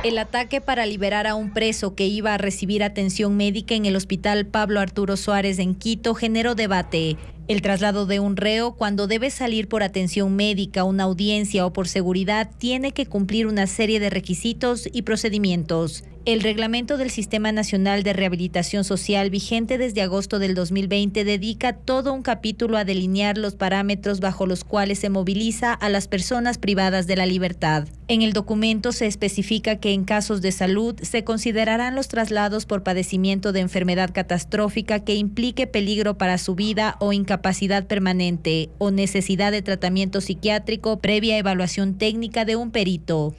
El ataque para liberar a un preso que iba a recibir atención médica en el Hospital Pablo Arturo Suárez en Quito generó debate. El traslado de un reo cuando debe salir por atención médica, una audiencia o por seguridad tiene que cumplir una serie de requisitos y procedimientos. El reglamento del Sistema Nacional de Rehabilitación Social, vigente desde agosto del 2020, dedica todo un capítulo a delinear los parámetros bajo los cuales se moviliza a las personas privadas de la libertad. En el documento se especifica que en casos de salud se considerarán los traslados por padecimiento de enfermedad catastrófica que implique peligro para su vida o incapacidad permanente o necesidad de tratamiento psiquiátrico previa evaluación técnica de un perito.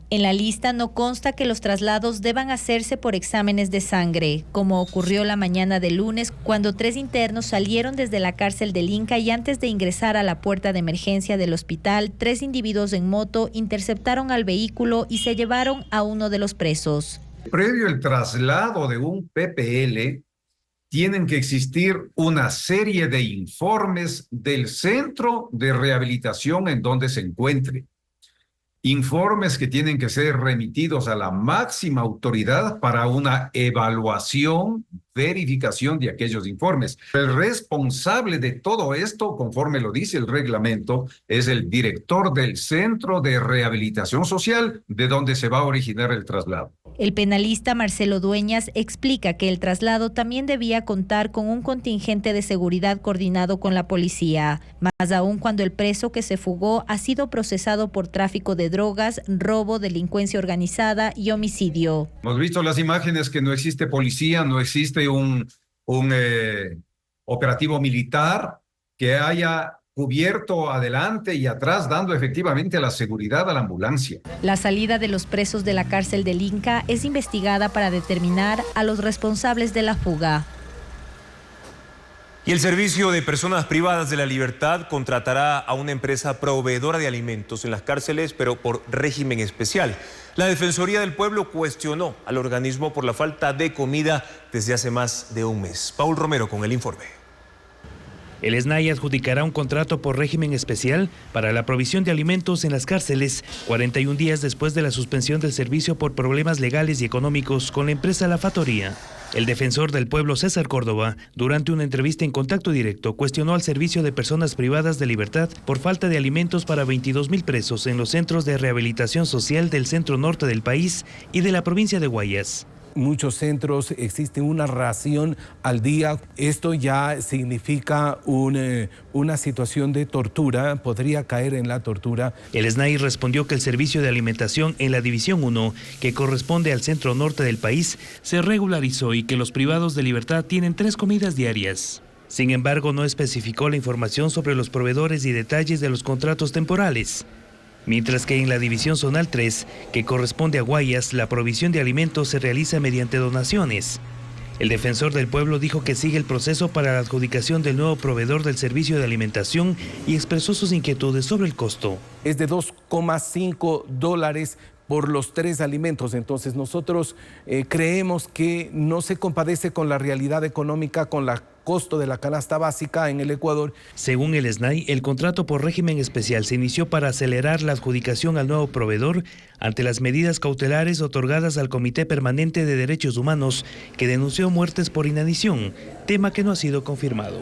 En la lista no consta que los traslados deban hacerse por exámenes de sangre, como ocurrió la mañana del lunes cuando 3 internos salieron desde la cárcel del Inca y antes de ingresar a la puerta de emergencia del hospital, 3 individuos en moto interceptaron al vehículo y se llevaron a uno de los presos. Previo al traslado de un PPL, tienen que existir una serie de informes del centro de rehabilitación en donde se encuentre. Informes que tienen que ser remitidos a la máxima autoridad para una evaluación, verificación de aquellos informes. El responsable de todo esto, conforme lo dice el reglamento, es el director del Centro de Rehabilitación Social, de donde se va a originar el traslado. El penalista Marcelo Dueñas explica que el traslado también debía contar con un contingente de seguridad coordinado con la policía, más aún cuando el preso que se fugó ha sido procesado por tráfico de drogas, robo, delincuencia organizada y homicidio. Hemos visto las imágenes que no existe policía, no existe un operativo militar que haya cubierto adelante y atrás, dando efectivamente la seguridad a la ambulancia. La salida de los presos de la cárcel del Inca es investigada para determinar a los responsables de la fuga. Y el Servicio de Personas Privadas de la Libertad contratará a una empresa proveedora de alimentos en las cárceles, pero por régimen especial. La Defensoría del Pueblo cuestionó al organismo por la falta de comida desde hace más de un mes. Paul Romero con el informe. El SNAI adjudicará un contrato por régimen especial para la provisión de alimentos en las cárceles 41 días después de la suspensión del servicio por problemas legales y económicos con la empresa La Factoría. El defensor del pueblo César Córdoba, durante una entrevista en Contacto Directo, cuestionó al Servicio de Personas Privadas de Libertad por falta de alimentos para 22,000 presos en los centros de rehabilitación social del centro norte del país y de la provincia de Guayas. Muchos centros existe una ración al día. Esto ya significa una situación de tortura, podría caer en la tortura. El SNAI respondió que el servicio de alimentación en la División 1, que corresponde al centro norte del país, se regularizó y que los privados de libertad tienen 3 comidas diarias. Sin embargo, no especificó la información sobre los proveedores y detalles de los contratos temporales. Mientras que en la División Zonal 3, que corresponde a Guayas, la provisión de alimentos se realiza mediante donaciones. El defensor del pueblo dijo que sigue el proceso para la adjudicación del nuevo proveedor del servicio de alimentación y expresó sus inquietudes sobre el costo. Es de $2,5 por los 3 alimentos. Entonces nosotros creemos que no se compadece con la realidad económica, con la costo de la canasta básica en el Ecuador. Según el SNAI, el contrato por régimen especial se inició para acelerar la adjudicación al nuevo proveedor ante las medidas cautelares otorgadas al Comité Permanente de Derechos Humanos, que denunció muertes por inanición, tema que no ha sido confirmado.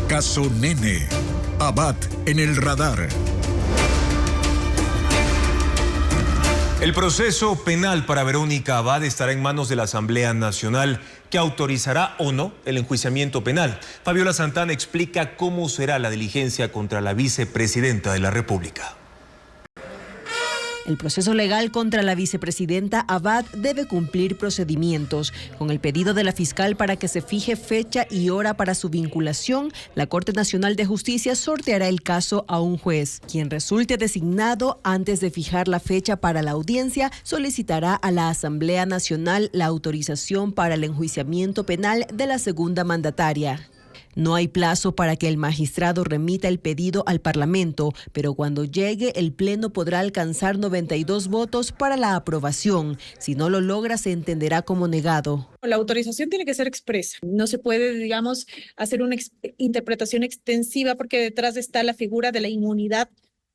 Caso Nene. Abad en el radar. El proceso penal para Verónica Abad estará en manos de la Asamblea Nacional, que autorizará o no el enjuiciamiento penal. Fabiola Santana explica cómo será la diligencia contra la vicepresidenta de la República. El proceso legal contra la vicepresidenta Abad debe cumplir procedimientos. Con el pedido de la fiscal para que se fije fecha y hora para su vinculación, la Corte Nacional de Justicia sorteará el caso a un juez. Quien resulte designado antes de fijar la fecha para la audiencia solicitará a la Asamblea Nacional la autorización para el enjuiciamiento penal de la segunda mandataria. No hay plazo para que el magistrado remita el pedido al Parlamento, pero cuando llegue el Pleno podrá alcanzar 92 votos para la aprobación. Si no lo logra, se entenderá como negado. La autorización tiene que ser expresa. No se puede, hacer una interpretación extensiva porque detrás está la figura de la inmunidad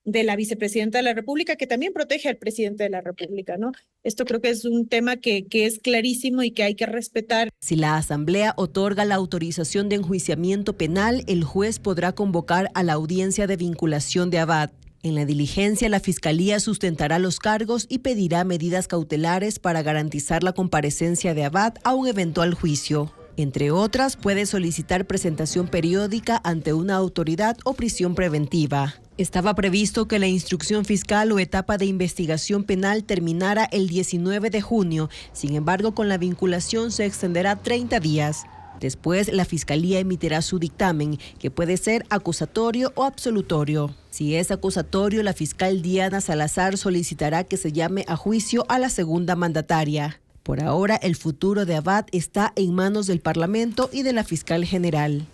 de la vicepresidenta de la República, que también protege al presidente de la República, ¿no? Esto creo que es un tema que es clarísimo y que hay que respetar. Si la Asamblea otorga la autorización de enjuiciamiento penal, el juez podrá convocar a la audiencia de vinculación de Abad. En la diligencia, la Fiscalía sustentará los cargos y pedirá medidas cautelares para garantizar la comparecencia de Abad a un eventual juicio. Entre otras, puede solicitar presentación periódica ante una autoridad o prisión preventiva. Estaba previsto que la instrucción fiscal o etapa de investigación penal terminara el 19 de junio. Sin embargo, con la vinculación se extenderá 30 días. Después, la Fiscalía emitirá su dictamen, que puede ser acusatorio o absolutorio. Si es acusatorio, la fiscal Diana Salazar solicitará que se llame a juicio a la segunda mandataria. Por ahora, el futuro de Abad está en manos del Parlamento y de la fiscal general.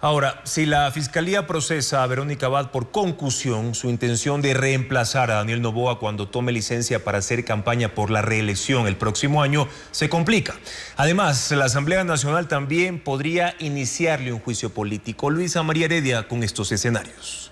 Ahora, si la Fiscalía procesa a Verónica Abad por concusión, su intención de reemplazar a Daniel Noboa cuando tome licencia para hacer campaña por la reelección el próximo año se complica. Además, la Asamblea Nacional también podría iniciarle un juicio político. Luisa María Heredia con estos escenarios.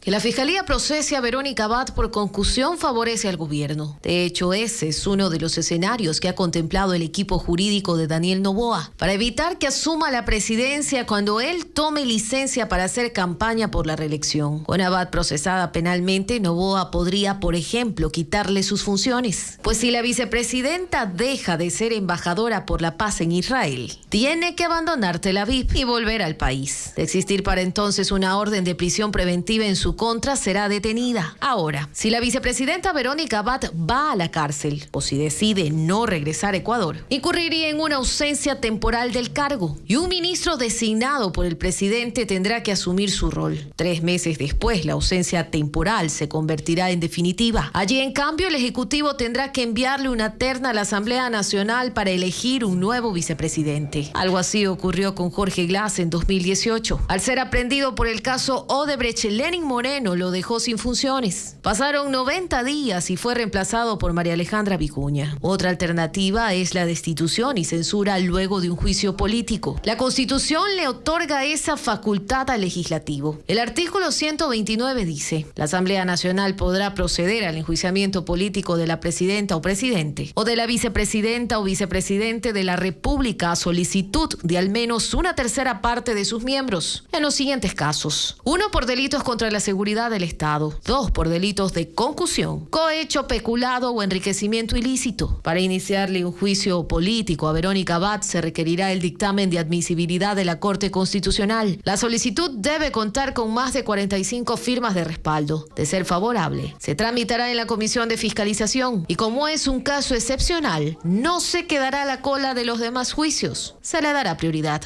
Que la Fiscalía procese a Verónica Abad por concusión favorece al gobierno. De hecho, ese es uno de los escenarios que ha contemplado el equipo jurídico de Daniel Noboa para evitar que asuma la presidencia cuando él tome licencia para hacer campaña por la reelección. Con Abad procesada penalmente, Noboa podría, por ejemplo, quitarle sus funciones. Pues si la vicepresidenta deja de ser embajadora por la paz en Israel, tiene que abandonar Tel Aviv y volver al país. De existir para entonces una orden de prisión preventiva en su contra, será detenida. Ahora, si la vicepresidenta Verónica Abad va a la cárcel o si decide no regresar a Ecuador, incurriría en una ausencia temporal del cargo y un ministro designado por el presidente tendrá que asumir su rol. 3 meses después, la ausencia temporal se convertirá en definitiva. Allí, en cambio, el Ejecutivo tendrá que enviarle una terna a la Asamblea Nacional para elegir un nuevo vicepresidente. Algo así ocurrió con Jorge Glass en 2018. Al ser aprendido por el caso Odebrecht, Lenín Moreno lo dejó sin funciones. Pasaron 90 días y fue reemplazado por María Alejandra Vicuña. Otra alternativa es la destitución y censura luego de un juicio político. La Constitución le otorga esa facultad al legislativo. El artículo 129 dice: la Asamblea Nacional podrá proceder al enjuiciamiento político de la presidenta o presidente o de la vicepresidenta o vicepresidente de la República a solicitud de al menos una tercera parte de sus miembros en los siguientes casos: 1, por delitos contra la seguridad del Estado; 2, por delitos de concusión, cohecho, peculado o enriquecimiento ilícito. Para iniciarle un juicio político a Verónica Abad se requerirá el dictamen de admisibilidad de la Corte Constitucional. La solicitud debe contar con más de 45 firmas de respaldo. De ser favorable, se tramitará en la Comisión de Fiscalización y, como es un caso excepcional, no se quedará a la cola de los demás juicios. Se le dará prioridad.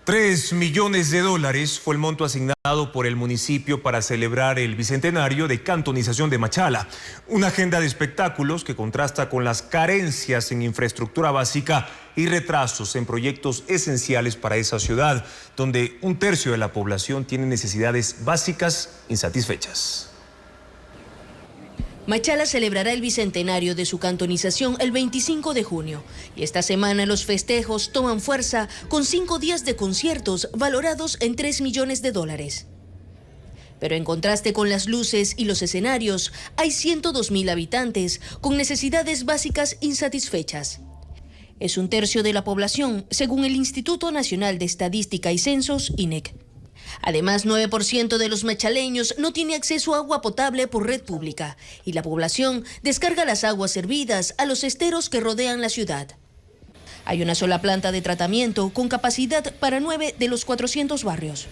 $3 millones fue el monto asignado por el municipio para celebrar el bicentenario de cantonización de Machala. Una agenda de espectáculos que contrasta con las carencias en infraestructura básica y retrasos en proyectos esenciales para esa ciudad, donde 1/3 de la población tiene necesidades básicas insatisfechas. Machala celebrará el bicentenario de su cantonización el 25 de junio y esta semana los festejos toman fuerza con 5 días de conciertos valorados en $3 millones. Pero en contraste con las luces y los escenarios, hay 102.000 habitantes con necesidades básicas insatisfechas. Es 1/3 de la población, según el Instituto Nacional de Estadística y Censos, INEC. Además, 9% de los machaleños no tiene acceso a agua potable por red pública y la población descarga las aguas servidas a los esteros que rodean la ciudad. Hay una sola planta de tratamiento con capacidad para 9 de los 400 barrios.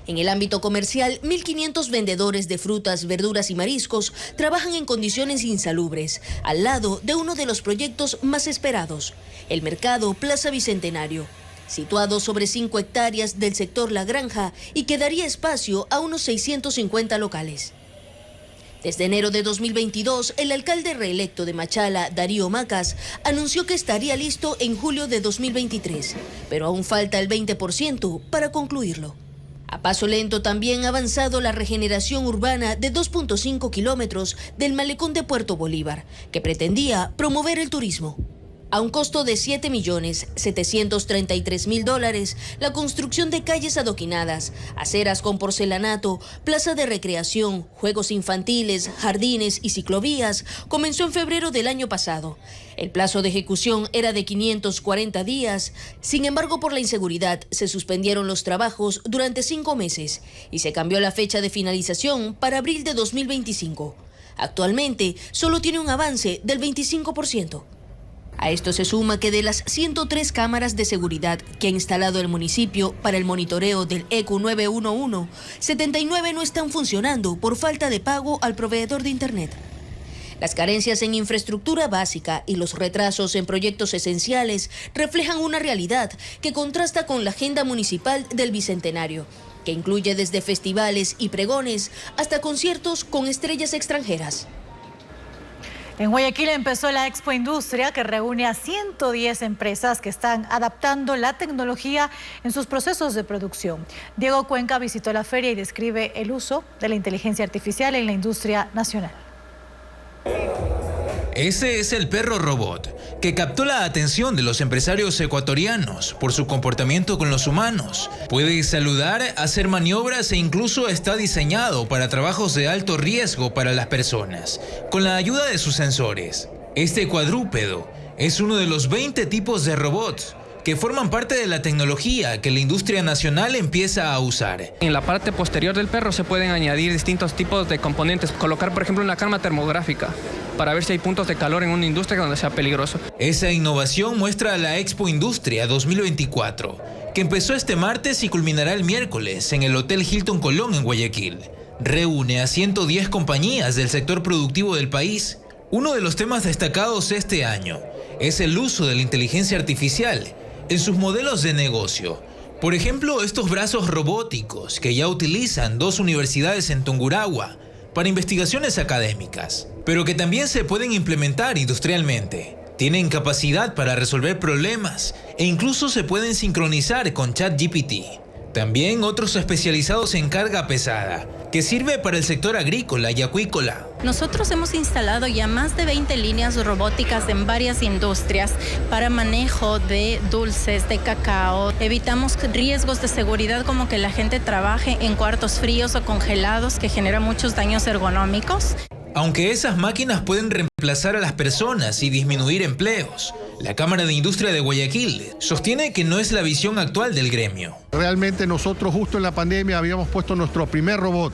En el ámbito comercial, 1.500 vendedores de frutas, verduras y mariscos trabajan en condiciones insalubres, al lado de uno de los proyectos más esperados, el mercado Plaza Bicentenario, situado sobre 5 hectáreas del sector La Granja y que daría espacio a unos 650 locales. Desde enero de 2022, el alcalde reelecto de Machala, Darío Macas, anunció que estaría listo en julio de 2023, pero aún falta el 20% para concluirlo. A paso lento también ha avanzado la regeneración urbana de 2.5 kilómetros del malecón de Puerto Bolívar, que pretendía promover el turismo. A un costo de $7.733.000, la construcción de calles adoquinadas, aceras con porcelanato, plaza de recreación, juegos infantiles, jardines y ciclovías comenzó en febrero del año pasado. El plazo de ejecución era de 540 días, sin embargo por la inseguridad se suspendieron los trabajos durante 5 meses y se cambió la fecha de finalización para abril de 2025. Actualmente solo tiene un avance del 25%. A esto se suma que de las 103 cámaras de seguridad que ha instalado el municipio para el monitoreo del ECU 911, 79 no están funcionando por falta de pago al proveedor de Internet. Las carencias en infraestructura básica y los retrasos en proyectos esenciales reflejan una realidad que contrasta con la agenda municipal del Bicentenario, que incluye desde festivales y pregones hasta conciertos con estrellas extranjeras. En Guayaquil empezó la Expo Industria, que reúne a 110 empresas que están adaptando la tecnología en sus procesos de producción. Diego Cuenca visitó la feria y describe el uso de la inteligencia artificial en la industria nacional. Ese es el perro robot, que captó la atención de los empresarios ecuatorianos por su comportamiento con los humanos. Puede saludar, hacer maniobras e incluso está diseñado para trabajos de alto riesgo para las personas, con la ayuda de sus sensores. Este cuadrúpedo es uno de los 20 tipos de robots que forman parte de la tecnología que la industria nacional empieza a usar. En la parte posterior del perro se pueden añadir distintos tipos de componentes. Colocar, por ejemplo, una cámara termográfica para ver si hay puntos de calor en una industria donde sea peligroso. Esa innovación muestra la Expo Industria 2024, que empezó este martes y culminará el miércoles en el Hotel Hilton Colón en Guayaquil. Reúne a 110 compañías del sector productivo del país. Uno de los temas destacados este año es el uso de la inteligencia artificial en sus modelos de negocio. Por ejemplo, estos brazos robóticos que ya utilizan 2 universidades en Tungurahua para investigaciones académicas, pero que también se pueden implementar industrialmente. Tienen capacidad para resolver problemas e incluso se pueden sincronizar con ChatGPT. También otros especializados en carga pesada, que sirve para el sector agrícola y acuícola. Nosotros hemos instalado ya más de 20 líneas robóticas en varias industrias para manejo de dulces, de cacao. Evitamos riesgos de seguridad como que la gente trabaje en cuartos fríos o congelados, que genera muchos daños ergonómicos. Aunque esas máquinas pueden reemplazar a las personas y disminuir empleos, la Cámara de Industria de Guayaquil sostiene que no es la visión actual del gremio. Realmente nosotros justo en la pandemia habíamos puesto nuestro primer robot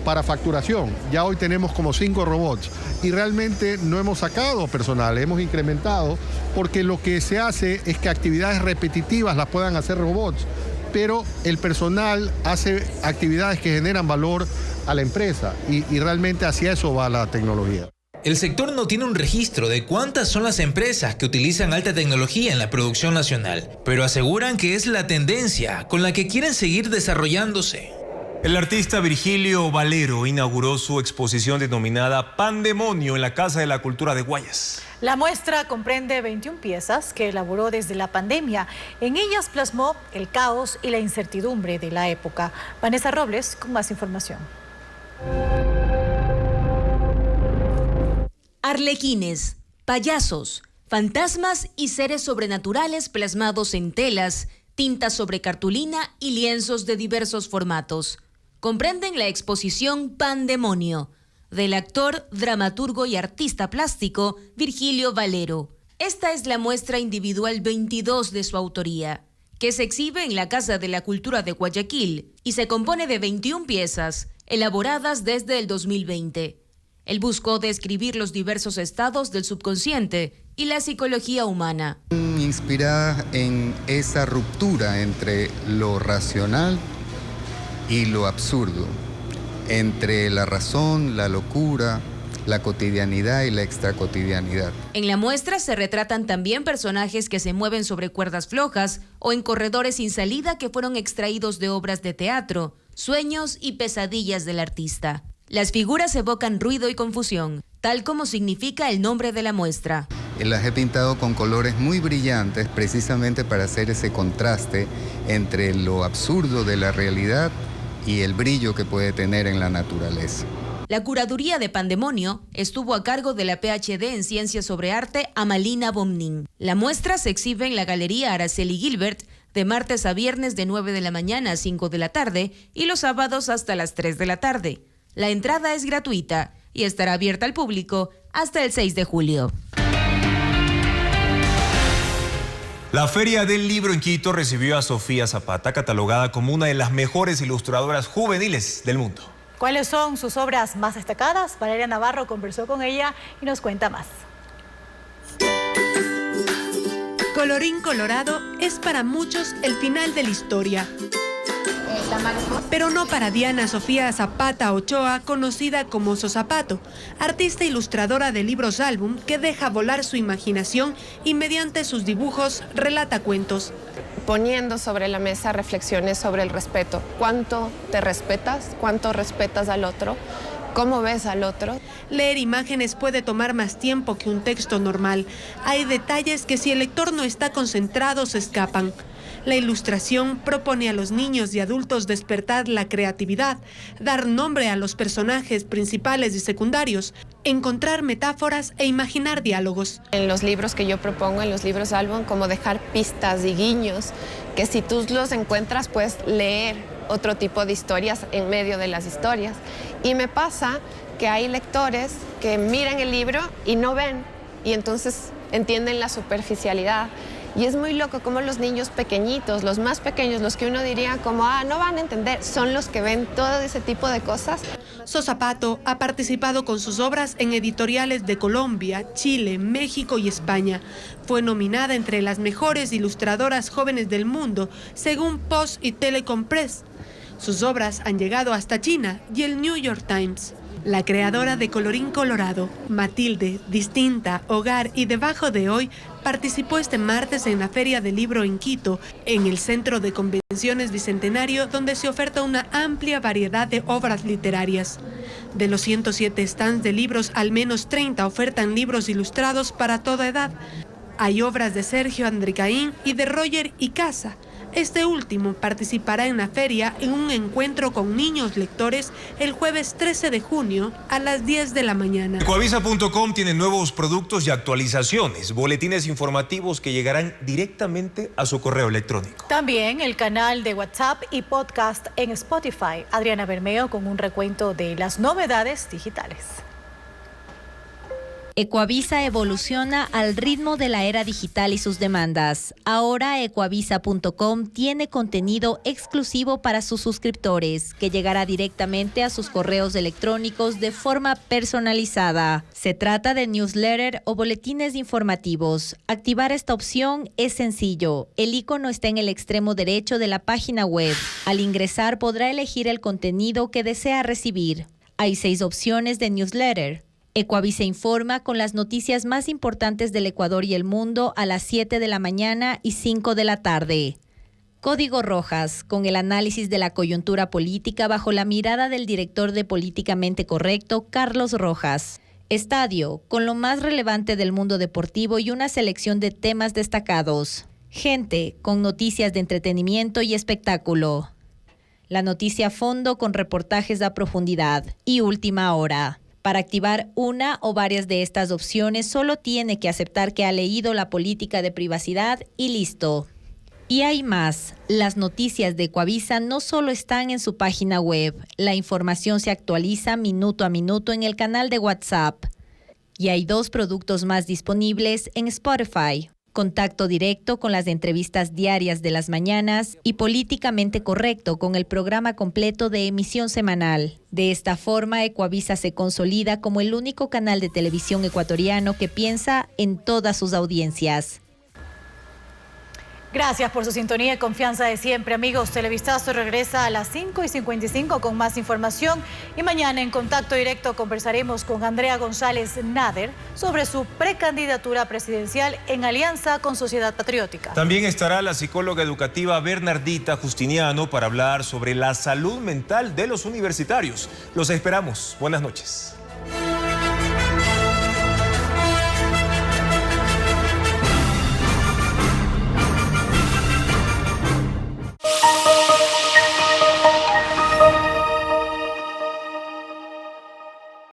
para facturación. Ya hoy tenemos como 5 robots y realmente no hemos sacado personal, hemos incrementado, porque lo que se hace es que actividades repetitivas las puedan hacer robots, pero el personal hace actividades que generan valor a la empresa y realmente hacia eso va la tecnología. El sector no tiene un registro de cuántas son las empresas que utilizan alta tecnología en la producción nacional, pero aseguran que es la tendencia con la que quieren seguir desarrollándose. El artista Virgilio Valero inauguró su exposición denominada Pandemonio en la Casa de la Cultura de Guayas. La muestra comprende 21 piezas que elaboró desde la pandemia. En ellas plasmó el caos y la incertidumbre de la época. Vanessa Robles con más información. Arlequines, payasos, fantasmas y seres sobrenaturales plasmados en telas, tintas sobre cartulina y lienzos de diversos formatos. Comprenden la exposición Pandemonio, del actor, dramaturgo y artista plástico Virgilio Valero. Esta es la muestra individual 22 de su autoría, que se exhibe en la Casa de la Cultura de Guayaquil y se compone de 21 piezas, elaboradas desde el 2020. Él buscó describir los diversos estados del subconsciente y la psicología humana. Inspirada en esa ruptura entre lo racional y lo absurdo, entre la razón, la locura, la cotidianidad y la extracotidianidad. En la muestra se retratan también personajes que se mueven sobre cuerdas flojas o en corredores sin salida que fueron extraídos de obras de teatro, sueños y pesadillas del artista. Las figuras evocan ruido y confusión, tal como significa el nombre de la muestra. Las he pintado con colores muy brillantes precisamente para hacer ese contraste entre lo absurdo de la realidad y el brillo que puede tener en la naturaleza. La curaduría de Pandemonio estuvo a cargo de la PhD en Ciencias sobre Arte Amalina Bomnin. La muestra se exhibe en la Galería Araceli Gilbert de martes a viernes de 9 de la mañana a 5 de la tarde y los sábados hasta las 3 de la tarde. La entrada es gratuita y estará abierta al público hasta el 6 de julio. La Feria del Libro en Quito recibió a Sofía Zapata, catalogada como una de las mejores ilustradoras juveniles del mundo. ¿Cuáles son sus obras más destacadas? Valeria Navarro conversó con ella y nos cuenta más. Colorín colorado es para muchos el final de la historia. Pero no para Diana Sofía Zapata Ochoa, conocida como Sozapato, artista ilustradora de libros álbum que deja volar su imaginación y mediante sus dibujos relata cuentos. Poniendo sobre la mesa reflexiones sobre el respeto. ¿Cuánto te respetas? ¿Cuánto respetas al otro? ¿Cómo ves al otro? Leer imágenes puede tomar más tiempo que un texto normal. Hay detalles que si el lector no está concentrado se escapan. La ilustración propone a los niños y adultos despertar la creatividad, dar nombre a los personajes principales y secundarios, encontrar metáforas e imaginar diálogos. En los libros que yo propongo, en los libros álbum, como dejar pistas y guiños, que si tú los encuentras puedes leer otro tipo de historias en medio de las historias. Y me pasa que hay lectores que miran el libro y no ven, y entonces entienden la superficialidad. Y es muy loco cómo los niños pequeñitos, los más pequeños, los que uno diría como, no van a entender, son los que ven todo ese tipo de cosas. Sozapato ha participado con sus obras en editoriales de Colombia, Chile, México y España. Fue nominada entre las mejores ilustradoras jóvenes del mundo, según Post y Telecom Press. Sus obras han llegado hasta China y el New York Times. La creadora de Colorín Colorado, Matilde, Distinta, Hogar y Debajo de Hoy, participó este martes en la Feria del Libro en Quito, en el Centro de Convenciones Bicentenario, donde se oferta una amplia variedad de obras literarias. De los 107 stands de libros, al menos 30 ofertan libros ilustrados para toda edad. Hay obras de Sergio Andricaín y de Roger Icaza. Este último participará en la feria en un encuentro con niños lectores el jueves 13 de junio a las 10 de la mañana. Ecuavisa.com tiene nuevos productos y actualizaciones, boletines informativos que llegarán directamente a su correo electrónico. También el canal de WhatsApp y podcast en Spotify. Adriana Bermeo con un recuento de las novedades digitales. Ecuavisa evoluciona al ritmo de la era digital y sus demandas. Ahora Ecuavisa.com tiene contenido exclusivo para sus suscriptores, que llegará directamente a sus correos electrónicos de forma personalizada. Se trata de newsletter o boletines informativos. Activar esta opción es sencillo. El icono está en el extremo derecho de la página web. Al ingresar podrá elegir el contenido que desea recibir. Hay 6 opciones de newsletter. Ecuavisa informa con las noticias más importantes del Ecuador y el mundo a las 7 de la mañana y 5 de la tarde. Código Rojas, con el análisis de la coyuntura política bajo la mirada del director de Políticamente Correcto, Carlos Rojas. Estadio, con lo más relevante del mundo deportivo y una selección de temas destacados. Gente, con noticias de entretenimiento y espectáculo. La noticia a fondo con reportajes a profundidad. Y Última Hora. Para activar una o varias de estas opciones, solo tiene que aceptar que ha leído la política de privacidad y listo. Y hay más. Las noticias de Ecuavisa no solo están en su página web. La información se actualiza minuto a minuto en el canal de WhatsApp. Y hay 2 productos más disponibles en Spotify. Contacto directo con las entrevistas diarias de las mañanas y Políticamente Correcto con el programa completo de emisión semanal. De esta forma, Ecuavisa se consolida como el único canal de televisión ecuatoriano que piensa en todas sus audiencias. Gracias por su sintonía y confianza de siempre, amigos. Televistazo regresa a las 5:55 con más información y mañana en Contacto Directo conversaremos con Andrea González Nader sobre su precandidatura presidencial en alianza con Sociedad Patriótica. También estará la psicóloga educativa Bernardita Justiniano para hablar sobre la salud mental de los universitarios. Los esperamos. Buenas noches.